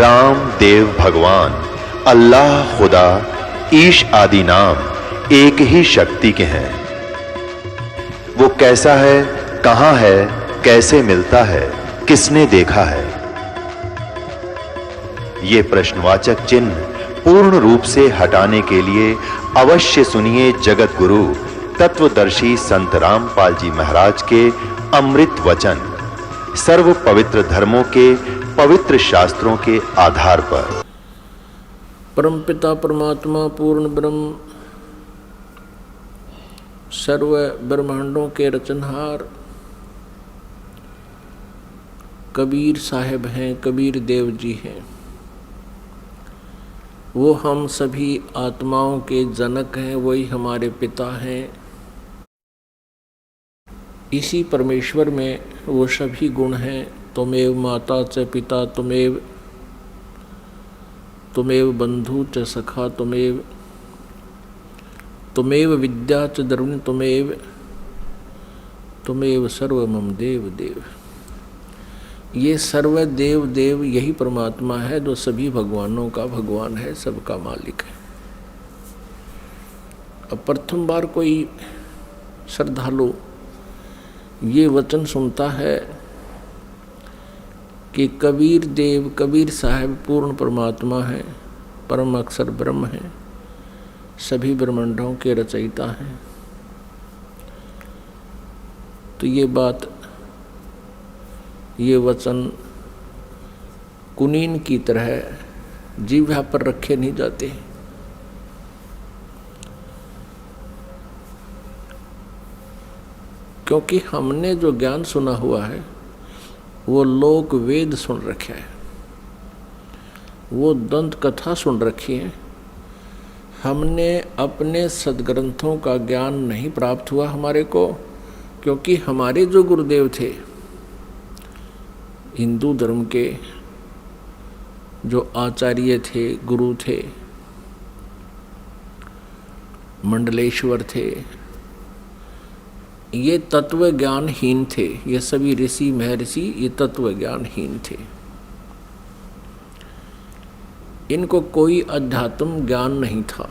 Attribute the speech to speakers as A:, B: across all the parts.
A: राम देव भगवान अल्लाह खुदा ईश आदि नाम एक ही शक्ति के हैं। वो कैसा है, कहां है, कैसे मिलता है, किसने देखा है? ये प्रश्नवाचक चिन्ह पूर्ण रूप से हटाने के लिए अवश्य सुनिए जगत गुरु तत्वदर्शी संत रामपाल जी महाराज के अमृत वचन, सर्व पवित्र धर्मों के पवित्र शास्त्रों के आधार पर।
B: परमपिता परमात्मा पूर्ण ब्रह्म सर्व ब्रह्मांडों के रचनहार कबीर साहब हैं, कबीर देव जी हैं। वो हम सभी आत्माओं के जनक हैं, वही हमारे पिता हैं। इसी परमेश्वर में वो सभी गुण हैं। त्वमेव माता च पिता त्वमेव, त्वमेव बंधु च सखा त्वमेव, त्वमेव विद्या च द्रविण त्वमेव, त्वमेव सर्व मम देव देव। ये सर्व देव देव यही परमात्मा है जो सभी भगवानों का भगवान है, सबका मालिक है। अब प्रथम बार कोई श्रद्धालु ये वचन सुनता है कि कबीर देव, कबीर साहब पूर्ण परमात्मा हैं, परम अक्षर ब्रह्म हैं, सभी ब्रह्मांडों के रचयिता हैं, तो ये बात, ये वचन कुनीन की तरह जीवा पर रखे नहीं जाते। क्योंकि हमने जो ज्ञान सुना हुआ है वो लोक वेद सुन रखा है, वो दंत कथा सुन रखी है। हमने अपने सदग्रंथों का ज्ञान नहीं प्राप्त हुआ हमारे को, क्योंकि हमारे जो गुरुदेव थे हिंदू धर्म के, जो आचार्य थे, गुरु थे, मंडलेश्वर थे, ये तत्व ज्ञानहीन थे। ये सभी ऋषि महर्षि ये तत्व ज्ञानहीन थे। इनको कोई अध्यात्म ज्ञान नहीं था,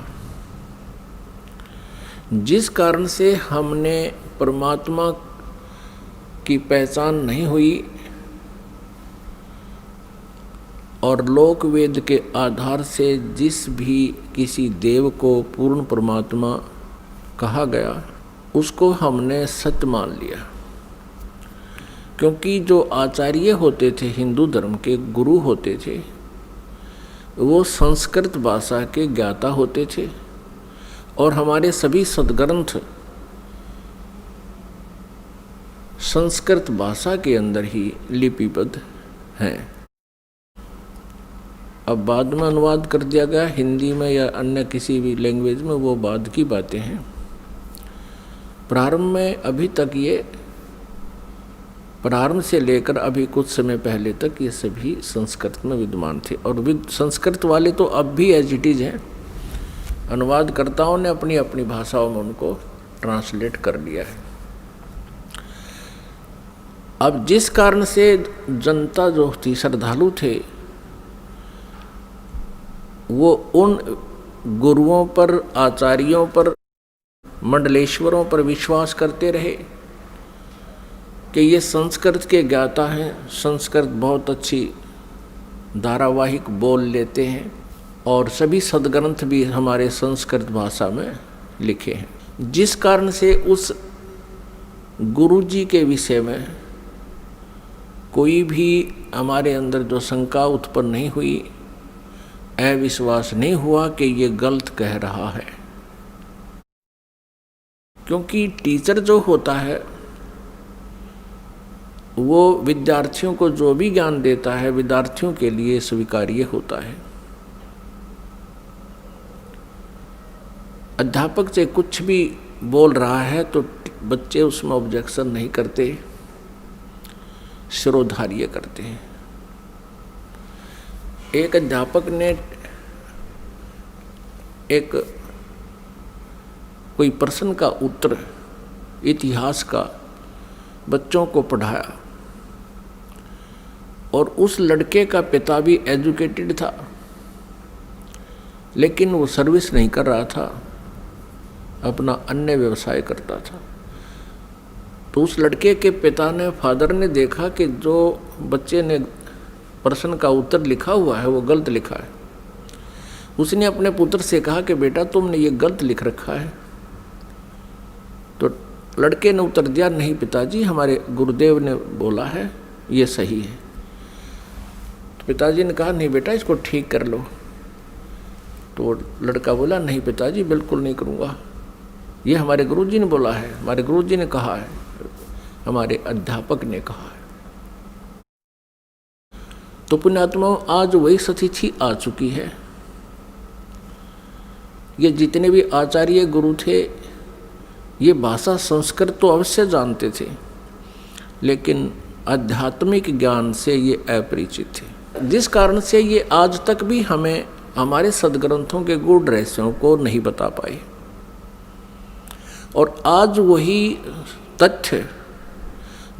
B: जिस कारण से हमने परमात्मा की पहचान नहीं हुई और लोक वेद के आधार से जिस भी किसी देव को पूर्ण परमात्मा कहा गया उसको हमने सत्य मान लिया। क्योंकि जो आचार्य होते थे, हिंदू धर्म के गुरु होते थे, वो संस्कृत भाषा के ज्ञाता होते थे और हमारे सभी सदग्रंथ संस्कृत भाषा के अंदर ही लिपिबद्ध हैं। अब बाद में अनुवाद कर दिया गया हिंदी में या अन्य किसी भी लैंग्वेज में, वो बाद की बातें हैं। प्रारंभ में अभी तक ये, प्रारंभ से लेकर अभी कुछ समय पहले तक ये सभी संस्कृत में विद्यमान थे और संस्कृत वाले तो अब भी एज इट इज हैं। अनुवादकर्ताओं ने अपनी अपनी भाषाओं में उनको ट्रांसलेट कर लिया है। अब जिस कारण से जनता जो थी, श्रद्धालु थे, वो उन गुरुओं पर, आचार्यों पर, मंडलेश्वरों पर विश्वास करते रहे कि ये संस्कृत के ज्ञाता हैं, संस्कृत बहुत अच्छी धारावाहिक बोल लेते हैं और सभी सदग्रंथ भी हमारे संस्कृत भाषा में लिखे हैं। जिस कारण से उस गुरु जी के विषय में कोई भी हमारे अंदर जो शंका उत्पन्न नहीं हुई, अविश्वास नहीं हुआ कि ये गलत कह रहा है। क्योंकि टीचर जो होता है वो विद्यार्थियों को जो भी ज्ञान देता है विद्यार्थियों के लिए स्वीकार्य होता है। अध्यापक से कुछ भी बोल रहा है तो बच्चे उसमें ऑब्जेक्शन नहीं करते, शिरोधार्य करते हैं। एक अध्यापक ने एक कोई प्रश्न का उत्तर इतिहास का बच्चों को पढ़ाया और उस लड़के का पिता भी एजुकेटेड था, लेकिन वो सर्विस नहीं कर रहा था, अपना अन्य व्यवसाय करता था। तो उस लड़के के पिता ने, फादर ने देखा कि जो बच्चे ने प्रश्न का उत्तर लिखा हुआ है वो गलत लिखा है। उसने अपने पुत्र से कहा कि बेटा तुमने ये गलत लिख रखा है। तो लड़के ने उत्तर दिया, नहीं पिताजी, हमारे गुरुदेव ने बोला है ये सही है। तो पिताजी ने कहा, नहीं बेटा इसको ठीक कर लो। तो लड़का बोला, नहीं पिताजी बिल्कुल नहीं करूँगा, ये हमारे गुरुजी ने बोला है, हमारे गुरुजी ने कहा है, हमारे अध्यापक ने कहा है। तो पुण्यात्माओं, आज वही सतिथि आ चुकी है। ये जितने भी आचार्य गुरु थे ये भाषा संस्कृत तो अवश्य जानते थे, लेकिन आध्यात्मिक ज्ञान से ये अपरिचित थे, जिस कारण से ये आज तक भी हमें हमारे सद्ग्रंथों के गूढ़ रहस्यों को नहीं बता पाए। और आज वही तथ्य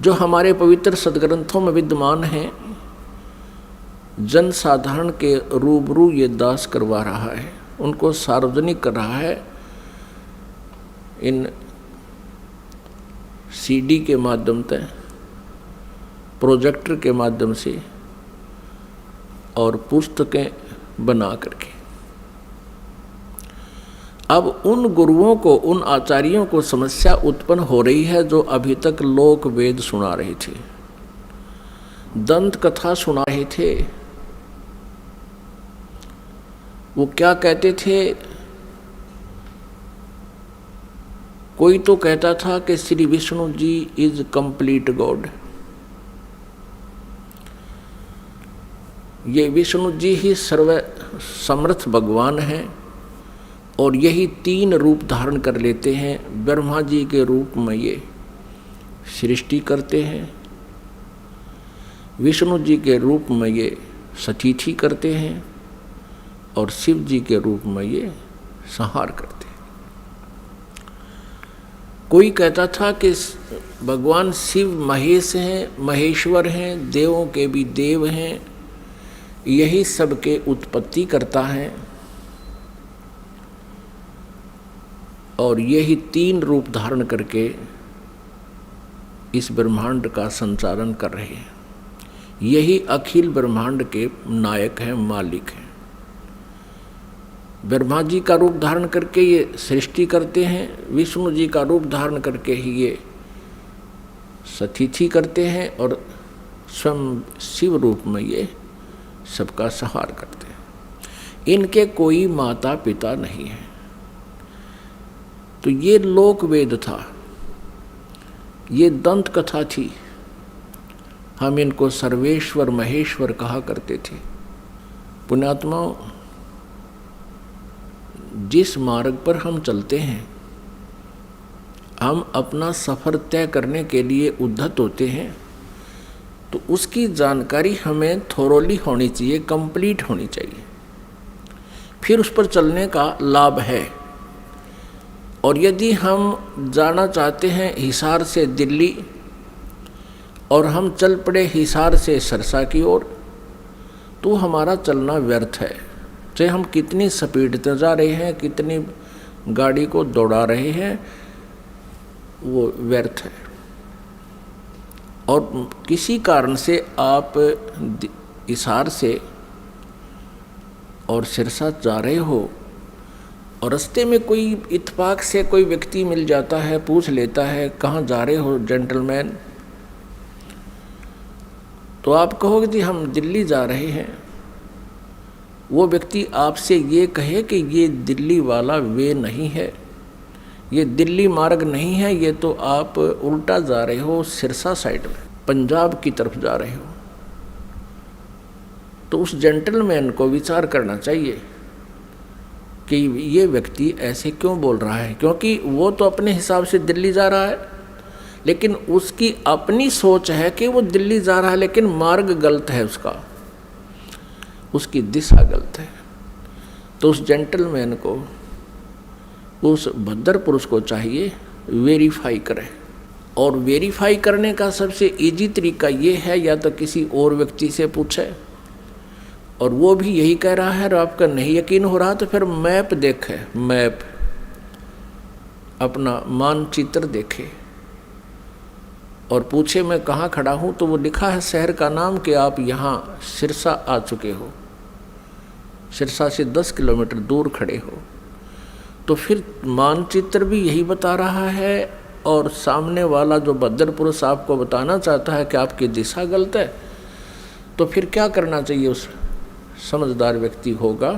B: जो हमारे पवित्र सद्ग्रंथों में विद्यमान हैं, जन साधारण के रूबरू ये दास करवा रहा है, उनको सार्वजनिक कर रहा है इन सीडी के माध्यम से, प्रोजेक्टर के माध्यम से और पुस्तकें बना करके। अब उन गुरुओं को, उन आचार्यों को समस्या उत्पन्न हो रही है जो अभी तक लोक वेद सुना रहे थे, दंत कथा सुना रहे थे। वो क्या कहते थे, कोई तो कहता था कि Shri Vishnu ji is complete God, ये विष्णु जी ही सर्व समर्थ भगवान हैं और यही 3 रूप धारण कर लेते हैं। ब्रह्मा जी के रूप में ये सृष्टि करते हैं, विष्णु जी के रूप में ये सतिथि करते हैं और शिव जी के रूप में ये संहार करते हैं। कोई कहता था कि भगवान शिव महेश हैं, महेश्वर हैं, देवों के भी देव हैं, यही सबके उत्पत्ति करता है और यही 3 रूप धारण करके इस ब्रह्मांड का संचालन कर रहे हैं। यही अखिल ब्रह्मांड के नायक हैं, मालिक हैं। ब्रह्मा जी का रूप धारण करके ये सृष्टि करते हैं, विष्णु जी का रूप धारण करके ही ये सतिथि करते हैं और स्वयं शिव रूप में ये सबका संहार करते हैं। इनके कोई माता पिता नहीं है। तो ये लोक वेद था, ये दंत कथा थी। हम इनको सर्वेश्वर महेश्वर कहा करते थे। पुण्यात्माओं, जिस मार्ग पर हम चलते हैं, हम अपना सफ़र तय करने के लिए उद्धत होते हैं, तो उसकी जानकारी हमें थोरोली होनी चाहिए, कंप्लीट होनी चाहिए, फिर उस पर चलने का लाभ है। और यदि हम जाना चाहते हैं हिसार से दिल्ली और हम चल पड़े हिसार से सरसा की ओर, तो हमारा चलना व्यर्थ है। चाहे हम कितनी स्पीड से जा रहे हैं, कितनी गाड़ी को दौड़ा रहे हैं, वो व्यर्थ है। और किसी कारण से आप हिसार से और सिरसा जा रहे हो और रास्ते में कोई इत्तेफाक से कोई व्यक्ति मिल जाता है, पूछ लेता है कहाँ जा रहे हो जेंटलमैन, तो आप कहोगे जी हम दिल्ली जा रहे हैं। वो व्यक्ति आपसे ये कहे कि ये दिल्ली वाला वे नहीं है, ये दिल्ली मार्ग नहीं है, ये तो आप उल्टा जा रहे हो, सिरसा साइड में पंजाब की तरफ जा रहे हो। तो उस जेंटलमैन को विचार करना चाहिए कि ये व्यक्ति ऐसे क्यों बोल रहा है, क्योंकि वो तो अपने हिसाब से दिल्ली जा रहा है, लेकिन उसकी अपनी सोच है कि वो दिल्ली जा रहा है, लेकिन मार्ग गलत है, उसकी दिशा गलत है। तो उस जेंटलमैन को, उस भद्र पुरुष को चाहिए वेरीफाई करे। और वेरीफाई करने का सबसे इजी तरीका ये है, या तो किसी और व्यक्ति से पूछे और वो भी यही कह रहा है और आपका नहीं यकीन हो रहा तो फिर मैप देखे, मैप अपना मानचित्र देखे और पूछे मैं कहाँ खड़ा हूँ, तो वो लिखा है शहर का नाम कि आप यहाँ सिरसा आ चुके हो, सिरसा से 10 किलोमीटर दूर खड़े हो। तो फिर मानचित्र भी यही बता रहा है और सामने वाला जो बद्दर पुरुष आपको बताना चाहता है कि आपकी दिशा गलत है, तो फिर क्या करना चाहिए? उस समझदार व्यक्ति होगा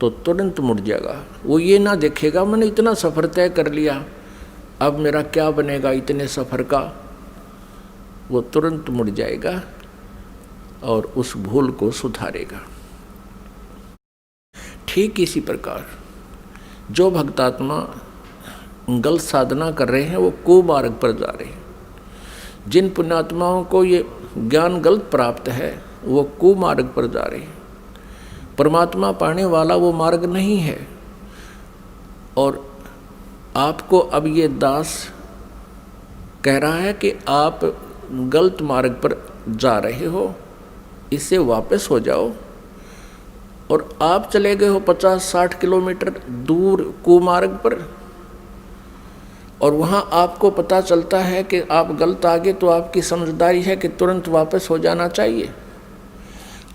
B: तो तुरंत मुड़ जाएगा। वो ये ना देखेगा मैंने इतना सफ़र तय कर लिया, अब मेरा क्या बनेगा इतने सफ़र का। वो तुरंत मुड़ जाएगा और उस भूल को सुधारेगा। ठीक इसी प्रकार जो भक्तात्मा गलत साधना कर रहे हैं वो कुमार्ग पर जा रहे हैं। जिन पुण्यात्माओं को ये ज्ञान गलत प्राप्त है वो कुमार्ग पर जा रहे हैं। परमात्मा पाने वाला वो मार्ग नहीं है। और आपको अब ये दास कह रहा है कि आप गलत मार्ग पर जा रहे हो, इससे वापस हो जाओ। और आप चले गए हो 50-60 किलोमीटर दूर कुमार्ग पर और वहाँ आपको पता चलता है कि आप गलत आ गए, तो आपकी समझदारी है कि तुरंत वापस हो जाना चाहिए।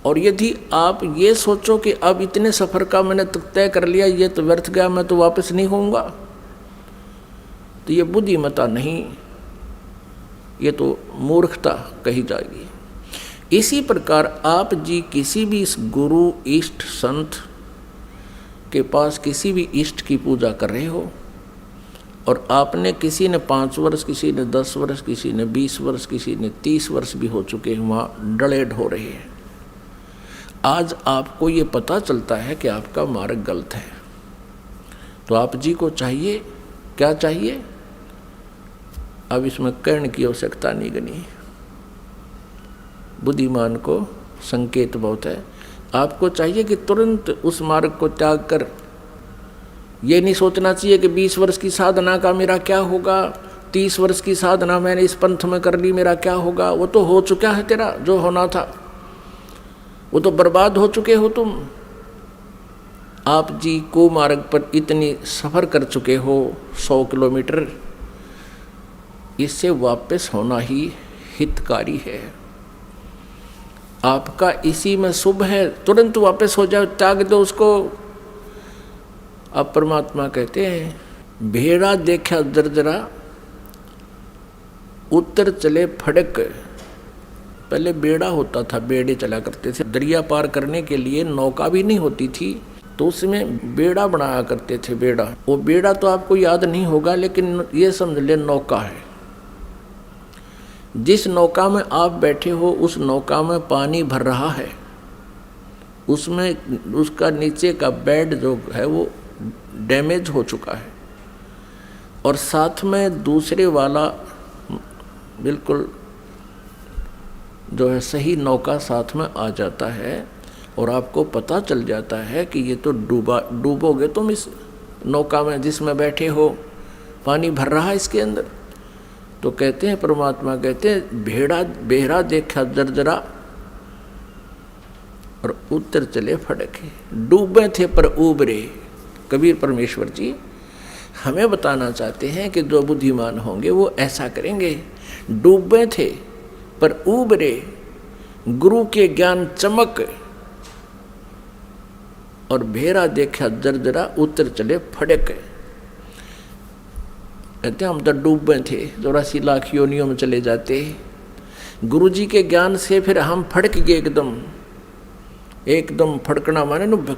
B: और यदि आप ये सोचो कि अब इतने सफ़र का मैंने तय कर लिया, ये तो व्यर्थ गया, मैं तो वापस नहीं होऊंगा, तो ये बुद्धिमता नहीं, ये तो मूर्खता कही जाएगी। इसी प्रकार आप जी किसी भी इस गुरु इष्ट संत के पास किसी भी इष्ट की पूजा कर रहे हो और आपने किसी ने 5 वर्ष, किसी ने 10 वर्ष, किसी ने 20 वर्ष, किसी ने 30 वर्ष भी हो चुके हैं, वहाँ डलेड हो रहे हैं। आज आपको ये पता चलता है कि आपका मार्ग गलत है, तो आप जी को चाहिए, क्या चाहिए? अब इसमें कहने की आवश्यकता नहीं गनी, बुद्धिमान को संकेत बहुत है। आपको चाहिए कि तुरंत उस मार्ग को त्याग कर, ये नहीं सोचना चाहिए कि 20 वर्ष की साधना का मेरा क्या होगा, 30 वर्ष की साधना मैंने इस पंथ में कर ली, मेरा क्या होगा। वो तो हो चुका है, तेरा जो होना था वो तो बर्बाद हो चुके हो तुम। आप जी को मार्ग पर इतनी सफ़र कर चुके हो 100 किलोमीटर, इससे वापस होना ही हितकारी है। आपका इसी में शुभ है, तुरंत वापस हो जाओ, त्याग दो उसको। अब परमात्मा कहते हैं भेड़ा देखा दरदरा उत्तर चले फड़क। पहले बेड़ा होता था, बेड़े चला करते थे, दरिया पार करने के लिए नौका भी नहीं होती थी, तो उसमें बेड़ा बनाया करते थे। बेड़ा, वो बेड़ा तो आपको याद नहीं होगा, लेकिन ये समझ ले नौका है। जिस नौका में आप बैठे हो उस नौका में पानी भर रहा है, उसमें उसका नीचे का बेड जो है वो डैमेज हो चुका है और साथ में दूसरे वाला बिल्कुल जो है सही नौका साथ में आ जाता है और आपको पता चल जाता है कि ये तो डूबोगे तुम इस नौका में जिसमें बैठे हो, पानी भर रहा है इसके अंदर। तो कहते हैं परमात्मा कहते हैं बेड़ा देखा जर्जरा और उत्तर चले फड़के। डूबे थे पर उबरे। कबीर परमेश्वर जी हमें बताना चाहते हैं कि जो बुद्धिमान होंगे वो ऐसा करेंगे। डूबे थे पर उबरे, गुरु के ज्ञान चमक और भेड़ा देखा जर्जरा उत्तर चले फड़क। कहते हम तो डूबे थे, 84 लाख योनियों में चले जाते। गुरु जी के ज्ञान से फिर हम फड़क गए, एकदम फड़कना माने न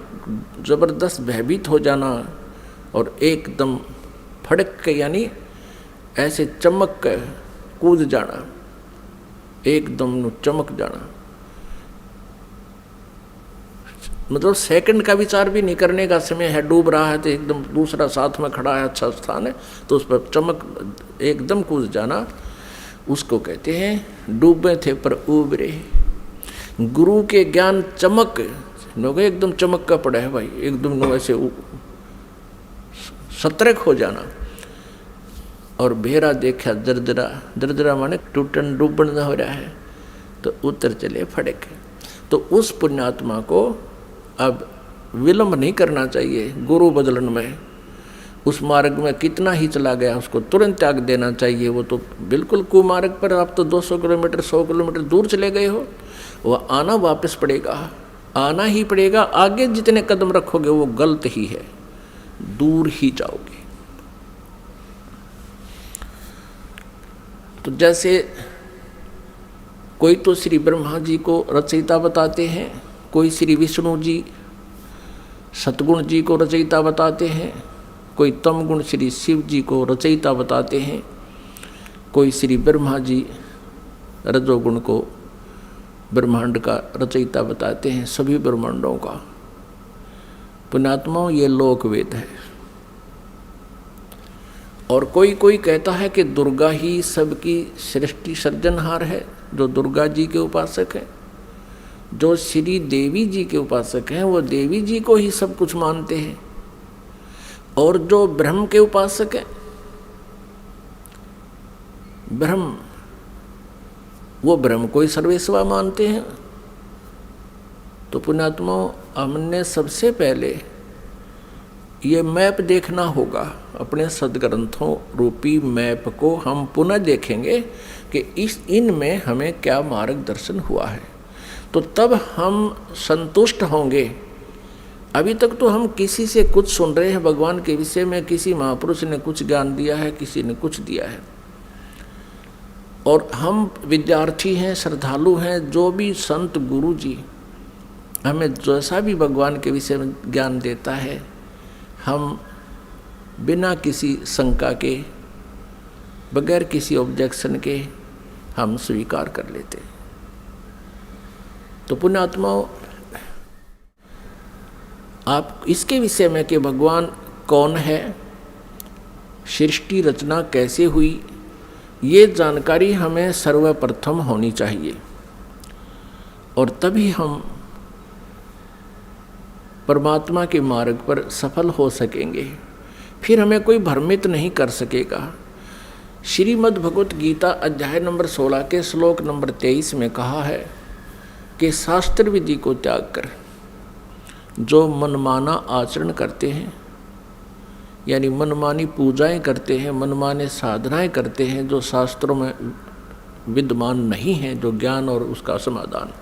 B: जबरदस्त भयभीत हो जाना और एकदम फड़क के यानी ऐसे चमक के कूद जाना, एकदम चमक जाना। मतलब सेकंड का विचार भी नहीं करने का समय है। डूब रहा है तो एकदम दूसरा साथ में खड़ा है, अच्छा स्थान है तो उस पर चमक एकदम कूद जाना, उसको कहते हैं डूबे थे पर उबरे। गुरु के ज्ञान चमक, एकदम चमक का पड़ा है भाई, एकदम ऐसे सतर्क हो जाना और बेहरा देखा दरदरा, दरदरा माने टूटन डूबन हो रहा है, तो उतर चले फड़क। तो उस पुण्यात्मा को अब विलंब नहीं करना चाहिए गुरु बदलन में। उस मार्ग में कितना ही चला गया उसको तुरंत त्याग देना चाहिए। वो तो बिल्कुल कुमार्ग पर आप तो 200 किलोमीटर 100 किलोमीटर दूर चले गए हो, वह आना वापस पड़ेगा, आना ही पड़ेगा। आगे जितने कदम रखोगे वो गलत ही है, दूर ही जाओगे। तो जैसे कोई तो श्री ब्रह्मा जी को रचयिता बताते हैं, कोई श्री विष्णु जी सतगुण जी को रचयिता बताते हैं, कोई तम गुण श्री शिव जी को रचयिता बताते हैं, कोई श्री ब्रह्मा जी रजोगुण को ब्रह्मांड का रचयिता बताते हैं, सभी ब्रह्मांडों का। पुण्यात्माओं, ये लोकवेद है। और कोई कोई कहता है कि दुर्गा ही सबकी सृष्टि सर्जनहार है, जो दुर्गा जी के उपासक हैं। जो श्री देवी जी के उपासक हैं वो देवी जी को ही सब कुछ मानते हैं। और जो ब्रह्म के उपासक हैं, ब्रह्म, वो ब्रह्म को ही सर्वेस्वा मानते हैं। तो पुण्यात्माओं, हमने सबसे पहले ये मैप देखना होगा। अपने सदग्रंथों रूपी मैप को हम पुनः देखेंगे कि इनमें हमें क्या मार्गदर्शन हुआ है, तो तब हम संतुष्ट होंगे। अभी तक तो हम किसी से कुछ सुन रहे हैं भगवान के विषय में, किसी महापुरुष ने कुछ ज्ञान दिया है, किसी ने कुछ दिया है, और हम विद्यार्थी हैं, श्रद्धालु हैं। जो भी संत गुरु जी हमें जैसा भी भगवान के विषय में ज्ञान देता है, हम बिना किसी शंका के, बगैर किसी ऑब्जेक्शन के हम स्वीकार कर लेते हैं। तो पुण्यात्माओं, आप इसके विषय में कि भगवान कौन है, सृष्टि रचना कैसे हुई, ये जानकारी हमें सर्वप्रथम होनी चाहिए, और तभी हम परमात्मा के मार्ग पर सफल हो सकेंगे। फिर हमें कोई भ्रमित नहीं कर सकेगा। श्रीमद् भगवत गीता अध्याय नंबर 16 के श्लोक नंबर 23 में कहा है कि शास्त्र विधि को त्याग कर जो मनमाना आचरण करते हैं, यानी मनमानी पूजाएं करते हैं, मनमाने साधनाएं करते हैं जो शास्त्रों में विद्यमान नहीं है, जो ज्ञान और उसका समाधान,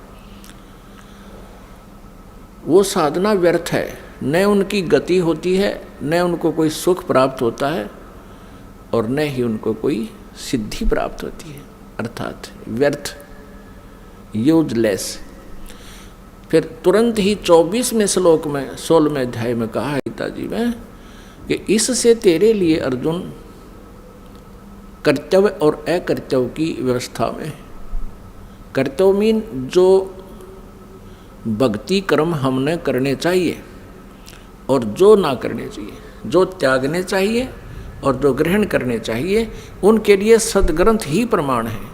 B: वो साधना व्यर्थ है। न उनकी गति होती है, न उनको कोई सुख प्राप्त होता है, और न ही उनको कोई सिद्धि प्राप्त होती है, अर्थात व्यर्थ, यूजलेस। फिर तुरंत ही 24वें श्लोक में 16वें अध्याय में कहा है गीता जी में कि इससे तेरे लिए अर्जुन कर्तव्य और अकर्तव्य की व्यवस्था में, कर्तव्य मीन जो भक्ति कर्म हमने करने चाहिए और जो ना करने चाहिए, जो त्यागने चाहिए और जो ग्रहण करने चाहिए, उनके लिए सदग्रंथ ही प्रमाण है।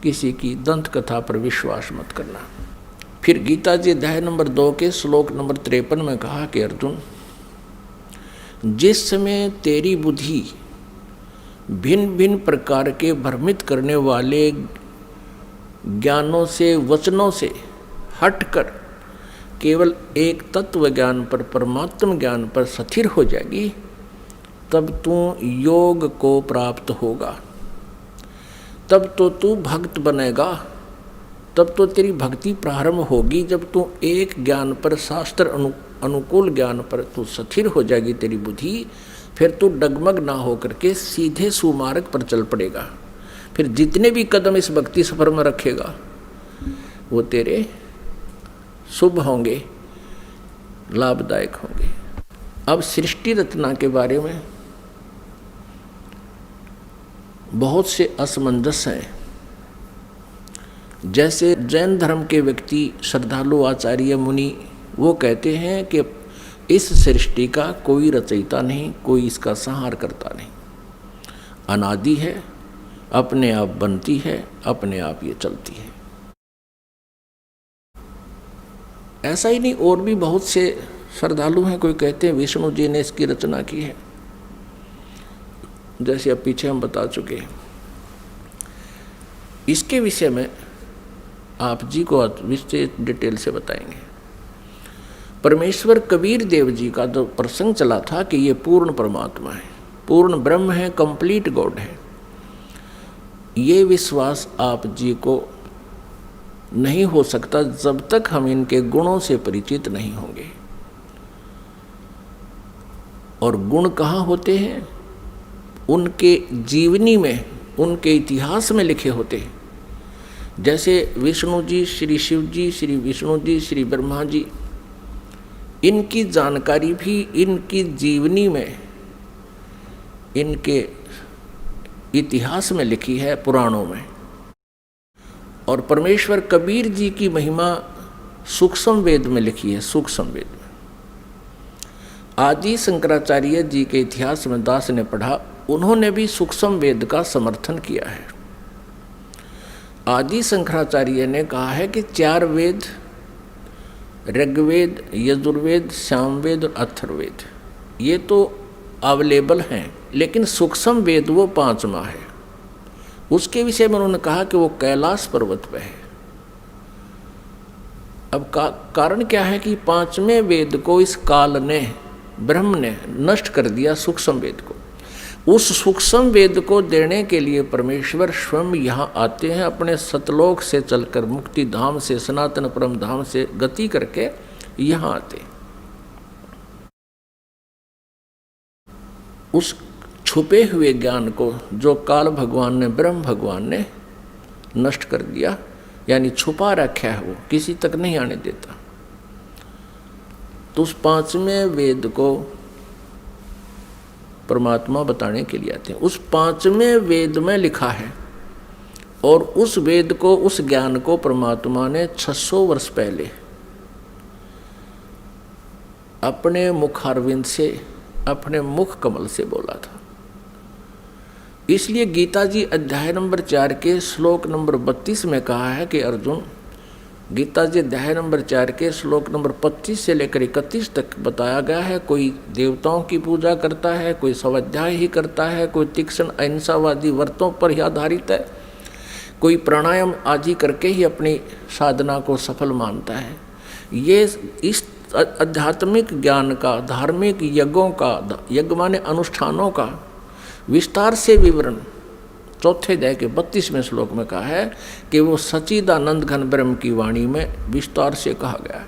B: किसी की दंत कथा पर विश्वास मत करना। फिर गीता जी अध्याय नंबर 2 के श्लोक नंबर 53 में कहा कि अर्जुन, जिस समय तेरी बुद्धि भिन्न भिन्न प्रकार के भ्रमित करने वाले ज्ञानों से, वचनों से हटकर केवल एक तत्व ज्ञान पर, परमात्म ज्ञान पर स्थिर हो जाएगी, तब तू योग को प्राप्त होगा, तब तो तू भक्त बनेगा, तब तो तेरी भक्ति प्रारंभ होगी। जब तू एक ज्ञान पर, शास्त्र अनुकूल ज्ञान पर तू स्थिर हो जाएगी तेरी बुद्धि, फिर तू डगमग ना होकर के सीधे सुमार्ग पर चल पड़ेगा। फिर जितने भी कदम इस भक्ति सफर में रखेगा वो तेरे शुभ होंगे, लाभदायक होंगे। अब सृष्टि रचना के बारे में बहुत से असमंजस हैं। जैसे जैन धर्म के व्यक्ति, श्रद्धालु, आचार्य, मुनि, वो कहते हैं कि इस सृष्टि का कोई रचयिता नहीं, कोई इसका संहार करता नहीं, अनादि है, अपने आप बनती है, अपने आप ये चलती है। ऐसा ही नहीं, और भी बहुत से श्रद्धालु हैं। कोई कहते हैं विष्णु जी ने इसकी रचना की है, जैसे अब पीछे हम बता चुके हैं। इसके विषय में आप जी को विशेष डिटेल से बताएंगे। परमेश्वर कबीर देव जी का जो प्रसंग चला था कि ये पूर्ण परमात्मा है, पूर्ण ब्रह्म है, कंप्लीट गॉड है, ये विश्वास आप जी को नहीं हो सकता जब तक हम इनके गुणों से परिचित नहीं होंगे। और गुण कहाँ होते हैं? उनके जीवनी में, उनके इतिहास में लिखे होते हैं। जैसे विष्णु जी, श्री शिव जी, श्री विष्णु जी, श्री ब्रह्मा जी, इनकी जानकारी भी इनकी जीवनी में, इनके इतिहास में लिखी है, पुराणों में। और परमेश्वर कबीर जी की महिमा सूक्ष्म वेद में लिखी है, सूक्ष्म वेद में। आदि शंकराचार्य जी के इतिहास में दास ने पढ़ा, उन्होंने भी सूक्ष्म वेद का समर्थन किया है। आदि शंकराचार्य ने कहा है कि 4 वेद, ऋग्वेद, यजुर्वेद, सामवेद और अथर्ववेद, ये तो अवेलेबल हैं, लेकिन सूक्ष्म वेद वो 5वां है। उसके विषय में उन्होंने कहा कि वो कैलाश पर्वत पे है। अब कारण क्या है कि 5वें वेद को इस काल ने, ब्रह्म ने नष्ट कर दिया, सूक्ष्म वेद को। उस सूक्ष्म वेद को देने के लिए परमेश्वर स्वयं यहाँ आते हैं, अपने सतलोक से चलकर, मुक्ति धाम से, सनातन परम धाम से गति करके यहाँ आते। उस छुपे हुए ज्ञान को जो काल भगवान ने, ब्रह्म भगवान ने नष्ट कर दिया, यानी छुपा रखा है, वो किसी तक नहीं आने देता। तो उस 5वें वेद को परमात्मा बताने के लिए आते हैं। उस 5वें वेद में लिखा है, और उस वेद को, उस ज्ञान को परमात्मा ने 600 वर्ष पहले अपने मुखारविंद से, अपने मुख कमल से बोला था। इसलिए गीता जी अध्याय नंबर 4 के श्लोक नंबर 32 में कहा है कि अर्जुन, गीता जी अध्याय नंबर 4 के श्लोक नंबर 25 से लेकर 31 तक बताया गया है, कोई देवताओं की पूजा करता है, कोई स्वाध्याय ही करता है, कोई तीक्ष्ण अहिंसावादी व्रतों पर ही आधारित है, कोई प्राणायाम आदि करके ही अपनी साधना को सफल मानता है। ये इस आध्यात्मिक ज्ञान का, धार्मिक यज्ञों का, यज्ञ माने अनुष्ठानों का विस्तार से विवरण 4थे अध्याय के 32वें श्लोक में कहा है कि वो सच्चिदानंद घन ब्रह्म की वाणी में विस्तार से कहा गया है।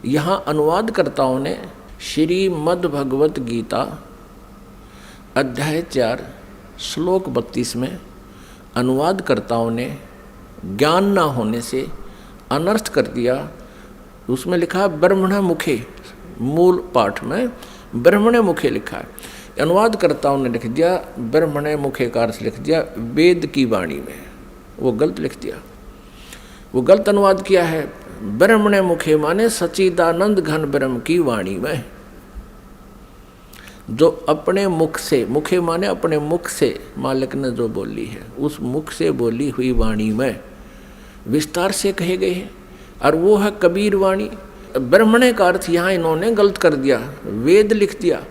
B: यहाँ अनुवादकर्ताओं ने श्रीमद् भगवत गीता अध्याय 4 श्लोक 32 में अनुवादकर्ताओं ने ज्ञान न होने से अनर्थ कर दिया। उसमें लिखा ब्रह्मण मुखे, मूल पाठ में ब्रह्मण मुखे लिखा है, अनुवादकर्ताओं ने लिख दिया ब्रह्मण मुखे का अर्थ लिख दिया वेद की वाणी में। वो गलत लिख दिया, वो गलत अनुवाद किया है। ब्रह्मण मुखे माने सच्चिदानंद घन ब्रह्म की वाणी में, जो अपने मुख से, मुखे माने अपने मुख से मालिक ने जो बोली है, उस मुख से बोली हुई वाणी में विस्तार से कहे गए हैं, और वो है कबीर वाणी। ब्रह्मण का अर्थ यहाँ इन्होंने गलत कर दिया, वेद लिख दिया।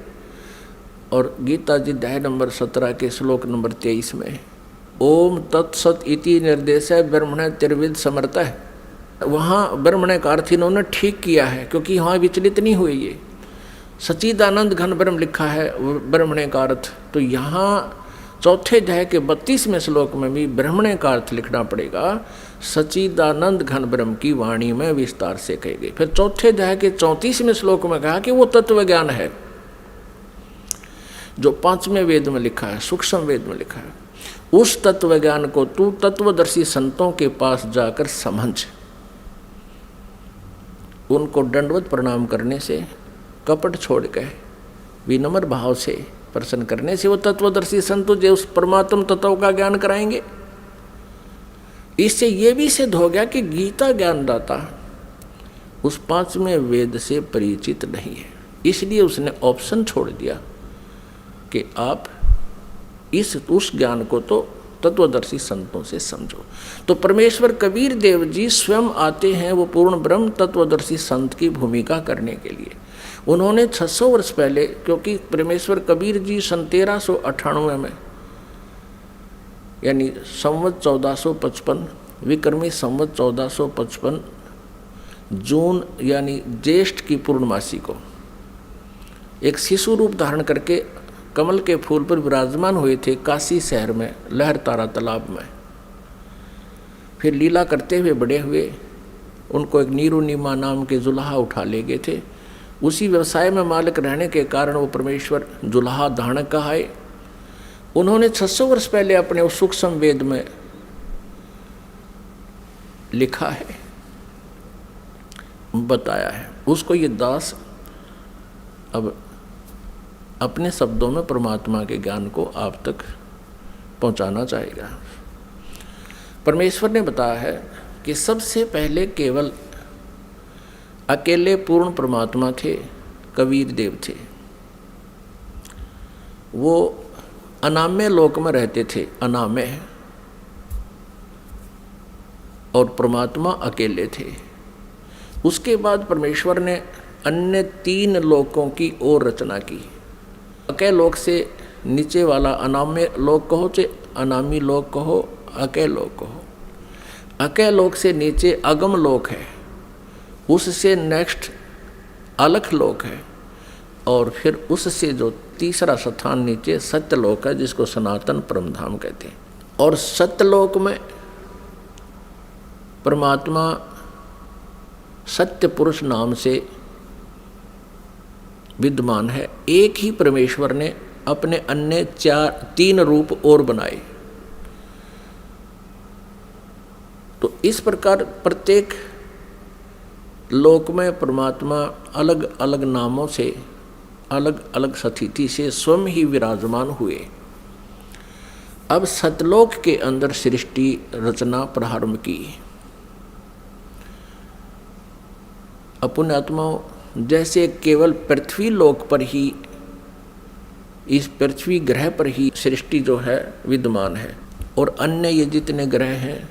B: और गीता जी अध्याय नंबर 17 के श्लोक नंबर 23 में ओम तत्सत इति निर्देश है ब्रह्मण त्रिविद समर्थ है, वहाँ ब्रह्मण का अर्थ इन्होंने ठीक किया है, क्योंकि यहाँ विचलित नहीं हुए। ये सच्चिदानंद घन ब्रह्म लिखा है ब्रह्मण का अर्थ, तो यहाँ 4थे अध्याय के 32वें श्लोक में भी ब्रह्मण का अर्थ लिखना पड़ेगा, सच्चिदानंद घन ब्रह्म की वाणी में विस्तार से कही गई। फिर 4थे अध्याय के 34वें श्लोक में कहा कि वो तत्व ज्ञान है जो 5वें वेद में लिखा है, सूक्ष्म वेद में लिखा है। उस तत्व ज्ञान को तू तत्वदर्शी संतों के पास जाकर समझ। उनको दंडवत प्रणाम करने से, कपट छोड़ के विनम्र भाव से प्रसन्न करने से वो तत्वदर्शी संत तुझे उस परमात्म तत्व का ज्ञान कराएंगे। इससे ये भी सिद्ध हो गया कि गीता ज्ञानदाता उस 5वें वेद से परिचित नहीं है, इसलिए उसने ऑप्शन छोड़ दिया कि आप उस ज्ञान को तो तत्वदर्शी संतों से समझो। तो परमेश्वर कबीर देव जी स्वयं आते हैं वो पूर्ण ब्रह्म तत्वदर्शी संत की भूमिका करने के लिए। उन्होंने 600 वर्ष पहले, क्योंकि परमेश्वर कबीर जी सन 1398 में, यानी संवत 1455, विक्रमी संवत 1455 जून यानी ज्येष्ठ की पूर्णमासी को एक शिशु रूप धारण करके कमल के फूल पर विराजमान हुए थे काशी शहर में, लहरतारा तालाब में। फिर लीला करते हुए बड़े हुए। उनको एक नीरुनिमा नाम के जुल्हा उठा ले गए थे। उसी व्यवसाय में मालिक रहने के कारण वो परमेश्वर जुल्हा धारण कहाए। उन्होंने 600 वर्ष पहले अपने उस सूक्ष्म वेद में लिखा है, बताया है। उसको ये दास अब अपने शब्दों में परमात्मा के ज्ञान को आप तक पहुंचाना चाहेगा। परमेश्वर ने बताया है कि सबसे पहले केवल अकेले पूर्ण परमात्मा थे, कबीर देव थे। वो अनामय लोक में रहते थे, अनामय, और परमात्मा अकेले थे। उसके बाद परमेश्वर ने अन्य 3 लोकों की और रचना की। अकय लोक से नीचे वाला अनाम्य लोक कहो, चाहे अनामी लोक कहो, अकय लोक कहो। अकय लोक से नीचे अगम लोक है, उससे नेक्स्ट अलख लोक है, और फिर उससे जो तीसरा स्थान नीचे सत्यलोक है, जिसको सनातन परमधाम कहते हैं। और सत्यलोक में परमात्मा सत्य पुरुष नाम से विद्यमान है। एक ही परमेश्वर ने अपने अन्य 3 रूप और बनाए। तो इस प्रकार प्रत्येक लोक में परमात्मा अलग अलग नामों से, अलग अलग स्थिति से स्वयं ही विराजमान हुए। अब सतलोक के अंदर सृष्टि रचना प्रारंभ की। पुण्यात्माओं, जैसे केवल पृथ्वी लोक पर ही, इस पृथ्वी ग्रह पर ही सृष्टि जो है विद्यमान है, और अन्य ये जितने ग्रह हैं,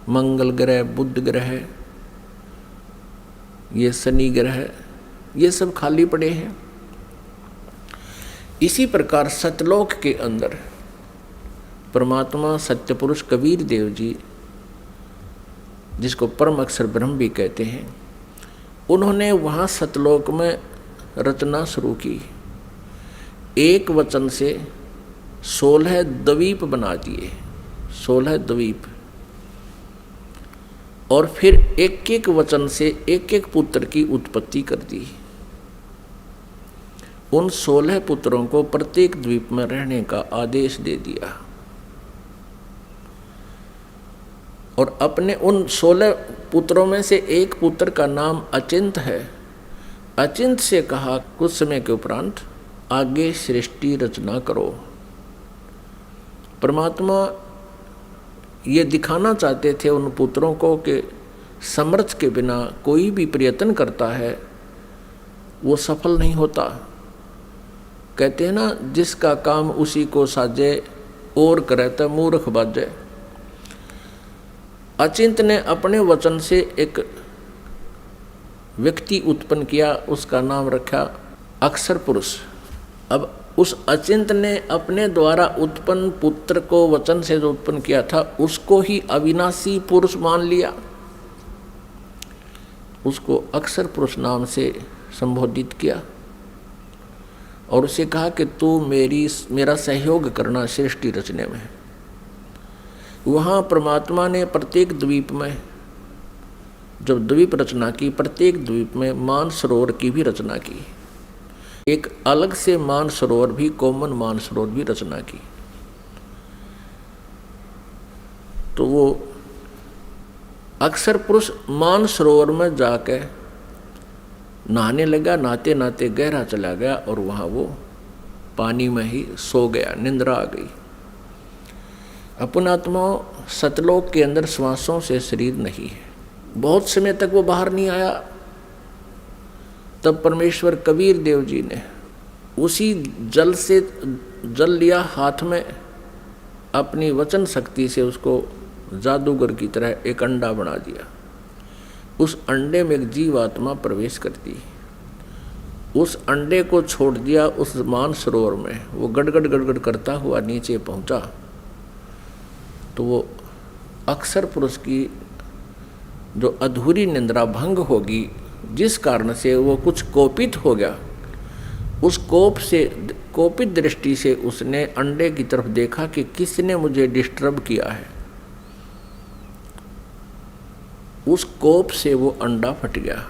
B: मंगल ग्रह, बुध ग्रह, ये शनि ग्रह, ये सब खाली पड़े हैं। इसी प्रकार सतलोक के अंदर परमात्मा सत्य पुरुष कबीर देव जी, जिसको परम अक्षर ब्रह्म भी कहते हैं, उन्होंने वहाँ सतलोक में रचना शुरू की। एक वचन से 16 द्वीप बना दिए, 16 द्वीप, और फिर एक एक वचन से एक एक पुत्र की उत्पत्ति कर दी। उन 16 पुत्रों को प्रत्येक द्वीप में रहने का आदेश दे दिया, और अपने उन 16 पुत्रों में से एक पुत्र का नाम अचिंत है। अचिंत से कहा कुछ समय के उपरांत आगे सृष्टि रचना करो। परमात्मा ये दिखाना चाहते थे उन पुत्रों को कि समर्थ के बिना कोई भी प्रयत्न करता है वो सफल नहीं होता। कहते हैं ना, जिसका काम उसी को साजे, और करे तो मूर्ख बाजे। अचिंत ने अपने वचन से एक व्यक्ति उत्पन्न किया, उसका नाम रखा अक्षर पुरुष। अब उस अचिंत ने अपने द्वारा उत्पन्न पुत्र को वचन से जो उत्पन्न किया था, उसको ही अविनाशी पुरुष मान लिया, उसको अक्षर पुरुष नाम से संबोधित किया, और उसे कहा कि तू मेरा सहयोग करना सृष्टि रचने में। वहाँ परमात्मा ने प्रत्येक द्वीप में जब द्वीप रचना की, प्रत्येक द्वीप में मानसरोवर की भी रचना की। एक अलग से मानसरोवर भी, कॉमन मानसरोवर भी रचना की। तो वो अक्षर पुरुष मानसरोवर में जाके नहाने लगा, नहाते नहाते गहरा चला गया, और वहाँ वो पानी में ही सो गया, निंद्रा आ गई। अपनात्माओं, सतलोक के अंदर श्वासों से शरीर नहीं है। बहुत समय तक वो बाहर नहीं आया। तब परमेश्वर कबीर देव जी ने उसी जल से जल लिया हाथ में, अपनी वचन शक्ति से उसको जादूगर की तरह एक अंडा बना दिया। उस अंडे में एक जीवात्मा प्रवेश करती, उस अंडे को छोड़ दिया उस मानसरोवर में, वो गड़गड़ गड़गड़ करता हुआ नीचे पहुंचा, तो वो अक्सर पुरुष की जो अधूरी निंद्रा भंग होगी, जिस कारण से वो कुछ कोपित हो गया, उस कोपित दृष्टि से उसने अंडे की तरफ देखा कि किसने मुझे डिस्टर्ब किया है। उस कोप से वो अंडा फट गया,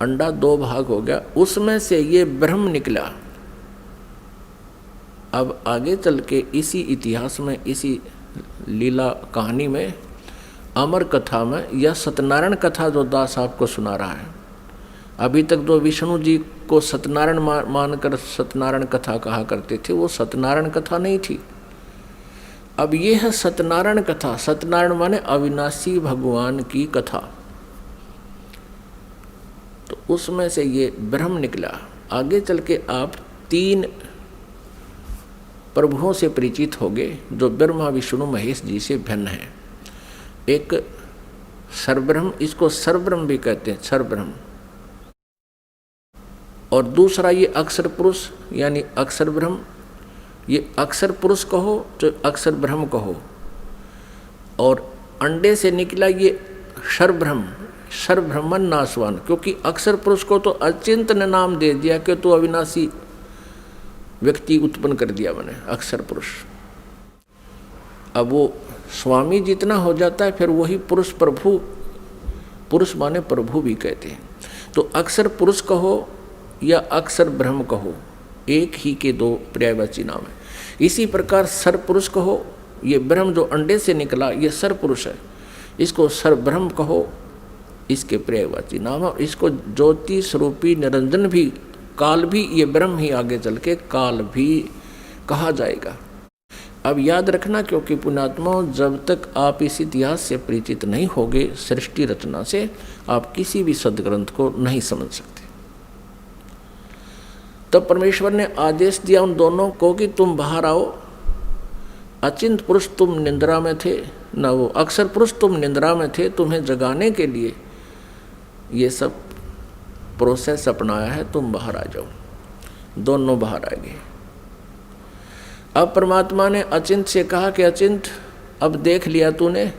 B: अंडा 2 भाग हो गया, उसमें से ये ब्रह्म निकला। अब आगे चल के इसी इतिहास में, इसी लीला कहानी में, अमर कथा में, या सत्यनारायण कथा जो दास आपको सुना रहा है, अभी तक जो विष्णु जी को सत्यनारायण मानकर सत्यनारायण कथा कहा करते थे, वो सत्यनारायण कथा नहीं थी। अब ये है सत्यनारायण कथा। सत्यनारायण माने अविनाशी भगवान की कथा। तो उसमें से ये ब्रह्म निकला। आगे चल के आप 3 प्रभुओं से परिचित होंगे जो ब्रह्मा विष्णु महेश जी से भिन्न है। एक सर्वब्रह्म, इसको सर्वब्रह्म भी कहते हैं, सर्वब्रह्म। और दूसरा ये अक्षर पुरुष यानी अक्षर ब्रह्म। ये अक्षर पुरुष कहो तो अक्षर ब्रह्म कहो। और अंडे से निकला ये सर्वब्रह्म, सर्वब्रह्मन नाशवान, क्योंकि अक्षर पुरुष को तो अचिंत ने नाम दे दिया कि तो अविनाशी व्यक्ति उत्पन्न कर दिया मैंने, अक्षर पुरुष। अब वो स्वामी जितना हो जाता है, फिर वही पुरुष प्रभु, पुरुष माने प्रभु भी कहते हैं। तो अक्षर पुरुष कहो या अक्षर ब्रह्म कहो, एक ही के 2 पर्यायवाची नाम है। इसी प्रकार सर्वपुरुष कहो, ये ब्रह्म जो अंडे से निकला ये सर्वपुरुष है, इसको सर्वब्रह्म कहो, इसके पर्यायवाची नाम है। इसको ज्योति स्वरूपी निरंजन भी, काल भी, ये ब्रह्म ही आगे चल के काल भी कहा जाएगा। अब याद रखना, क्योंकि पुण्यात्मा, जब तक आप इस इतिहास से परिचित नहीं होगे, सृष्टि रचना से, आप किसी भी सदग्रंथ को नहीं समझ सकते। तब परमेश्वर ने आदेश दिया उन दोनों को कि तुम बाहर आओ। अचिंत पुरुष तुम निंद्रा में थे, न वो अक्षर पुरुष तुम निंद्रा में थे, तुम्हें जगाने के लिए ये सब प्रोसेस अपनाया है, तुम बाहर आ जाओ। दोनों बाहर आ गए। अब परमात्मा ने अचिंत से कहा कि अचिंत, अब देख लिया तूने,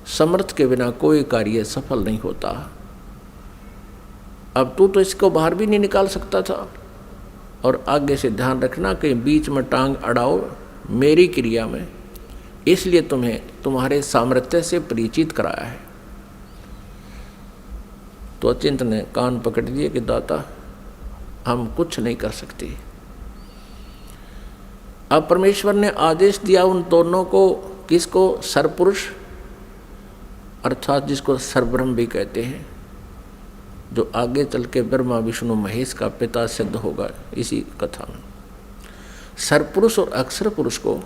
B: समर्थ के बिना कोई कार्य सफल नहीं होता। अब तू तो इसको बाहर भी नहीं निकाल सकता था। और आगे से ध्यान रखना कि बीच में टांग अड़ाओ मेरी क्रिया में, इसलिए तुम्हें तुम्हारे सामर्थ्य से परिचित कराया है। तो अचिंत ने कान पकड़ दिए कि दाता, हम कुछ नहीं कर सकते। अब परमेश्वर ने आदेश दिया उन दोनों को, किसको? सर्वपुरुष, अर्थात जिसको सर्वब्रह्म भी कहते हैं, जो आगे चल के ब्रह्मा विष्णु महेश का पिता सिद्ध होगा इसी कथा में। सर्वपुरुष और अक्षर पुरुष को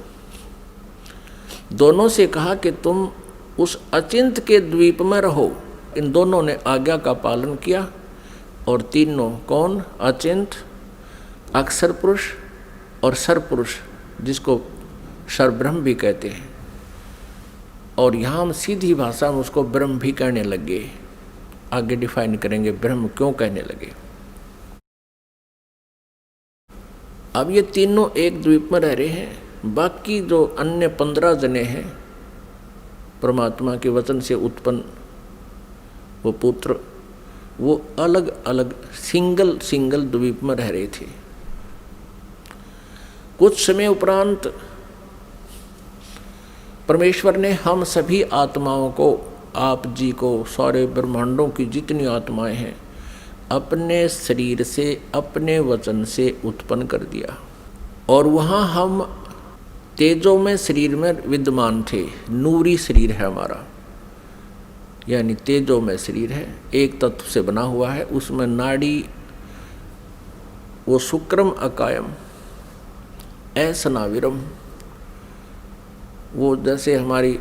B: दोनों से कहा कि तुम उस अचिंत के द्वीप में रहो। इन दोनों ने आज्ञा का पालन किया। और तीनों कौन? अचिंत, अक्षर पुरुष और सर्वपुरुष, जिसको सर्वब्रह्म भी कहते हैं। और यहाँ हम सीधी भाषा में उसको ब्रह्म भी कहने लगे। आगे डिफाइन करेंगे ब्रह्म क्यों कहने लगे। अब ये तीनों एक द्वीप में रह रहे हैं। बाकी जो अन्य 15 जने हैं, परमात्मा के वचन से उत्पन्न वो पुत्र, वो अलग अलग सिंगल द्वीप में रह रहे थे। कुछ समय उपरांत परमेश्वर ने हम सभी आत्माओं को, आप जी को, सारे ब्रह्मांडों की जितनी आत्माएं हैं, अपने शरीर से, अपने वचन से उत्पन्न कर दिया। और वहाँ हम तेजो में शरीर में विद्यमान थे। नूरी शरीर है हमारा, यानी तेजो में शरीर है, एक तत्व से बना हुआ है। उसमें नाड़ी, वो शुक्रम अकायम ऐसनाविरम, वो जैसे हमारी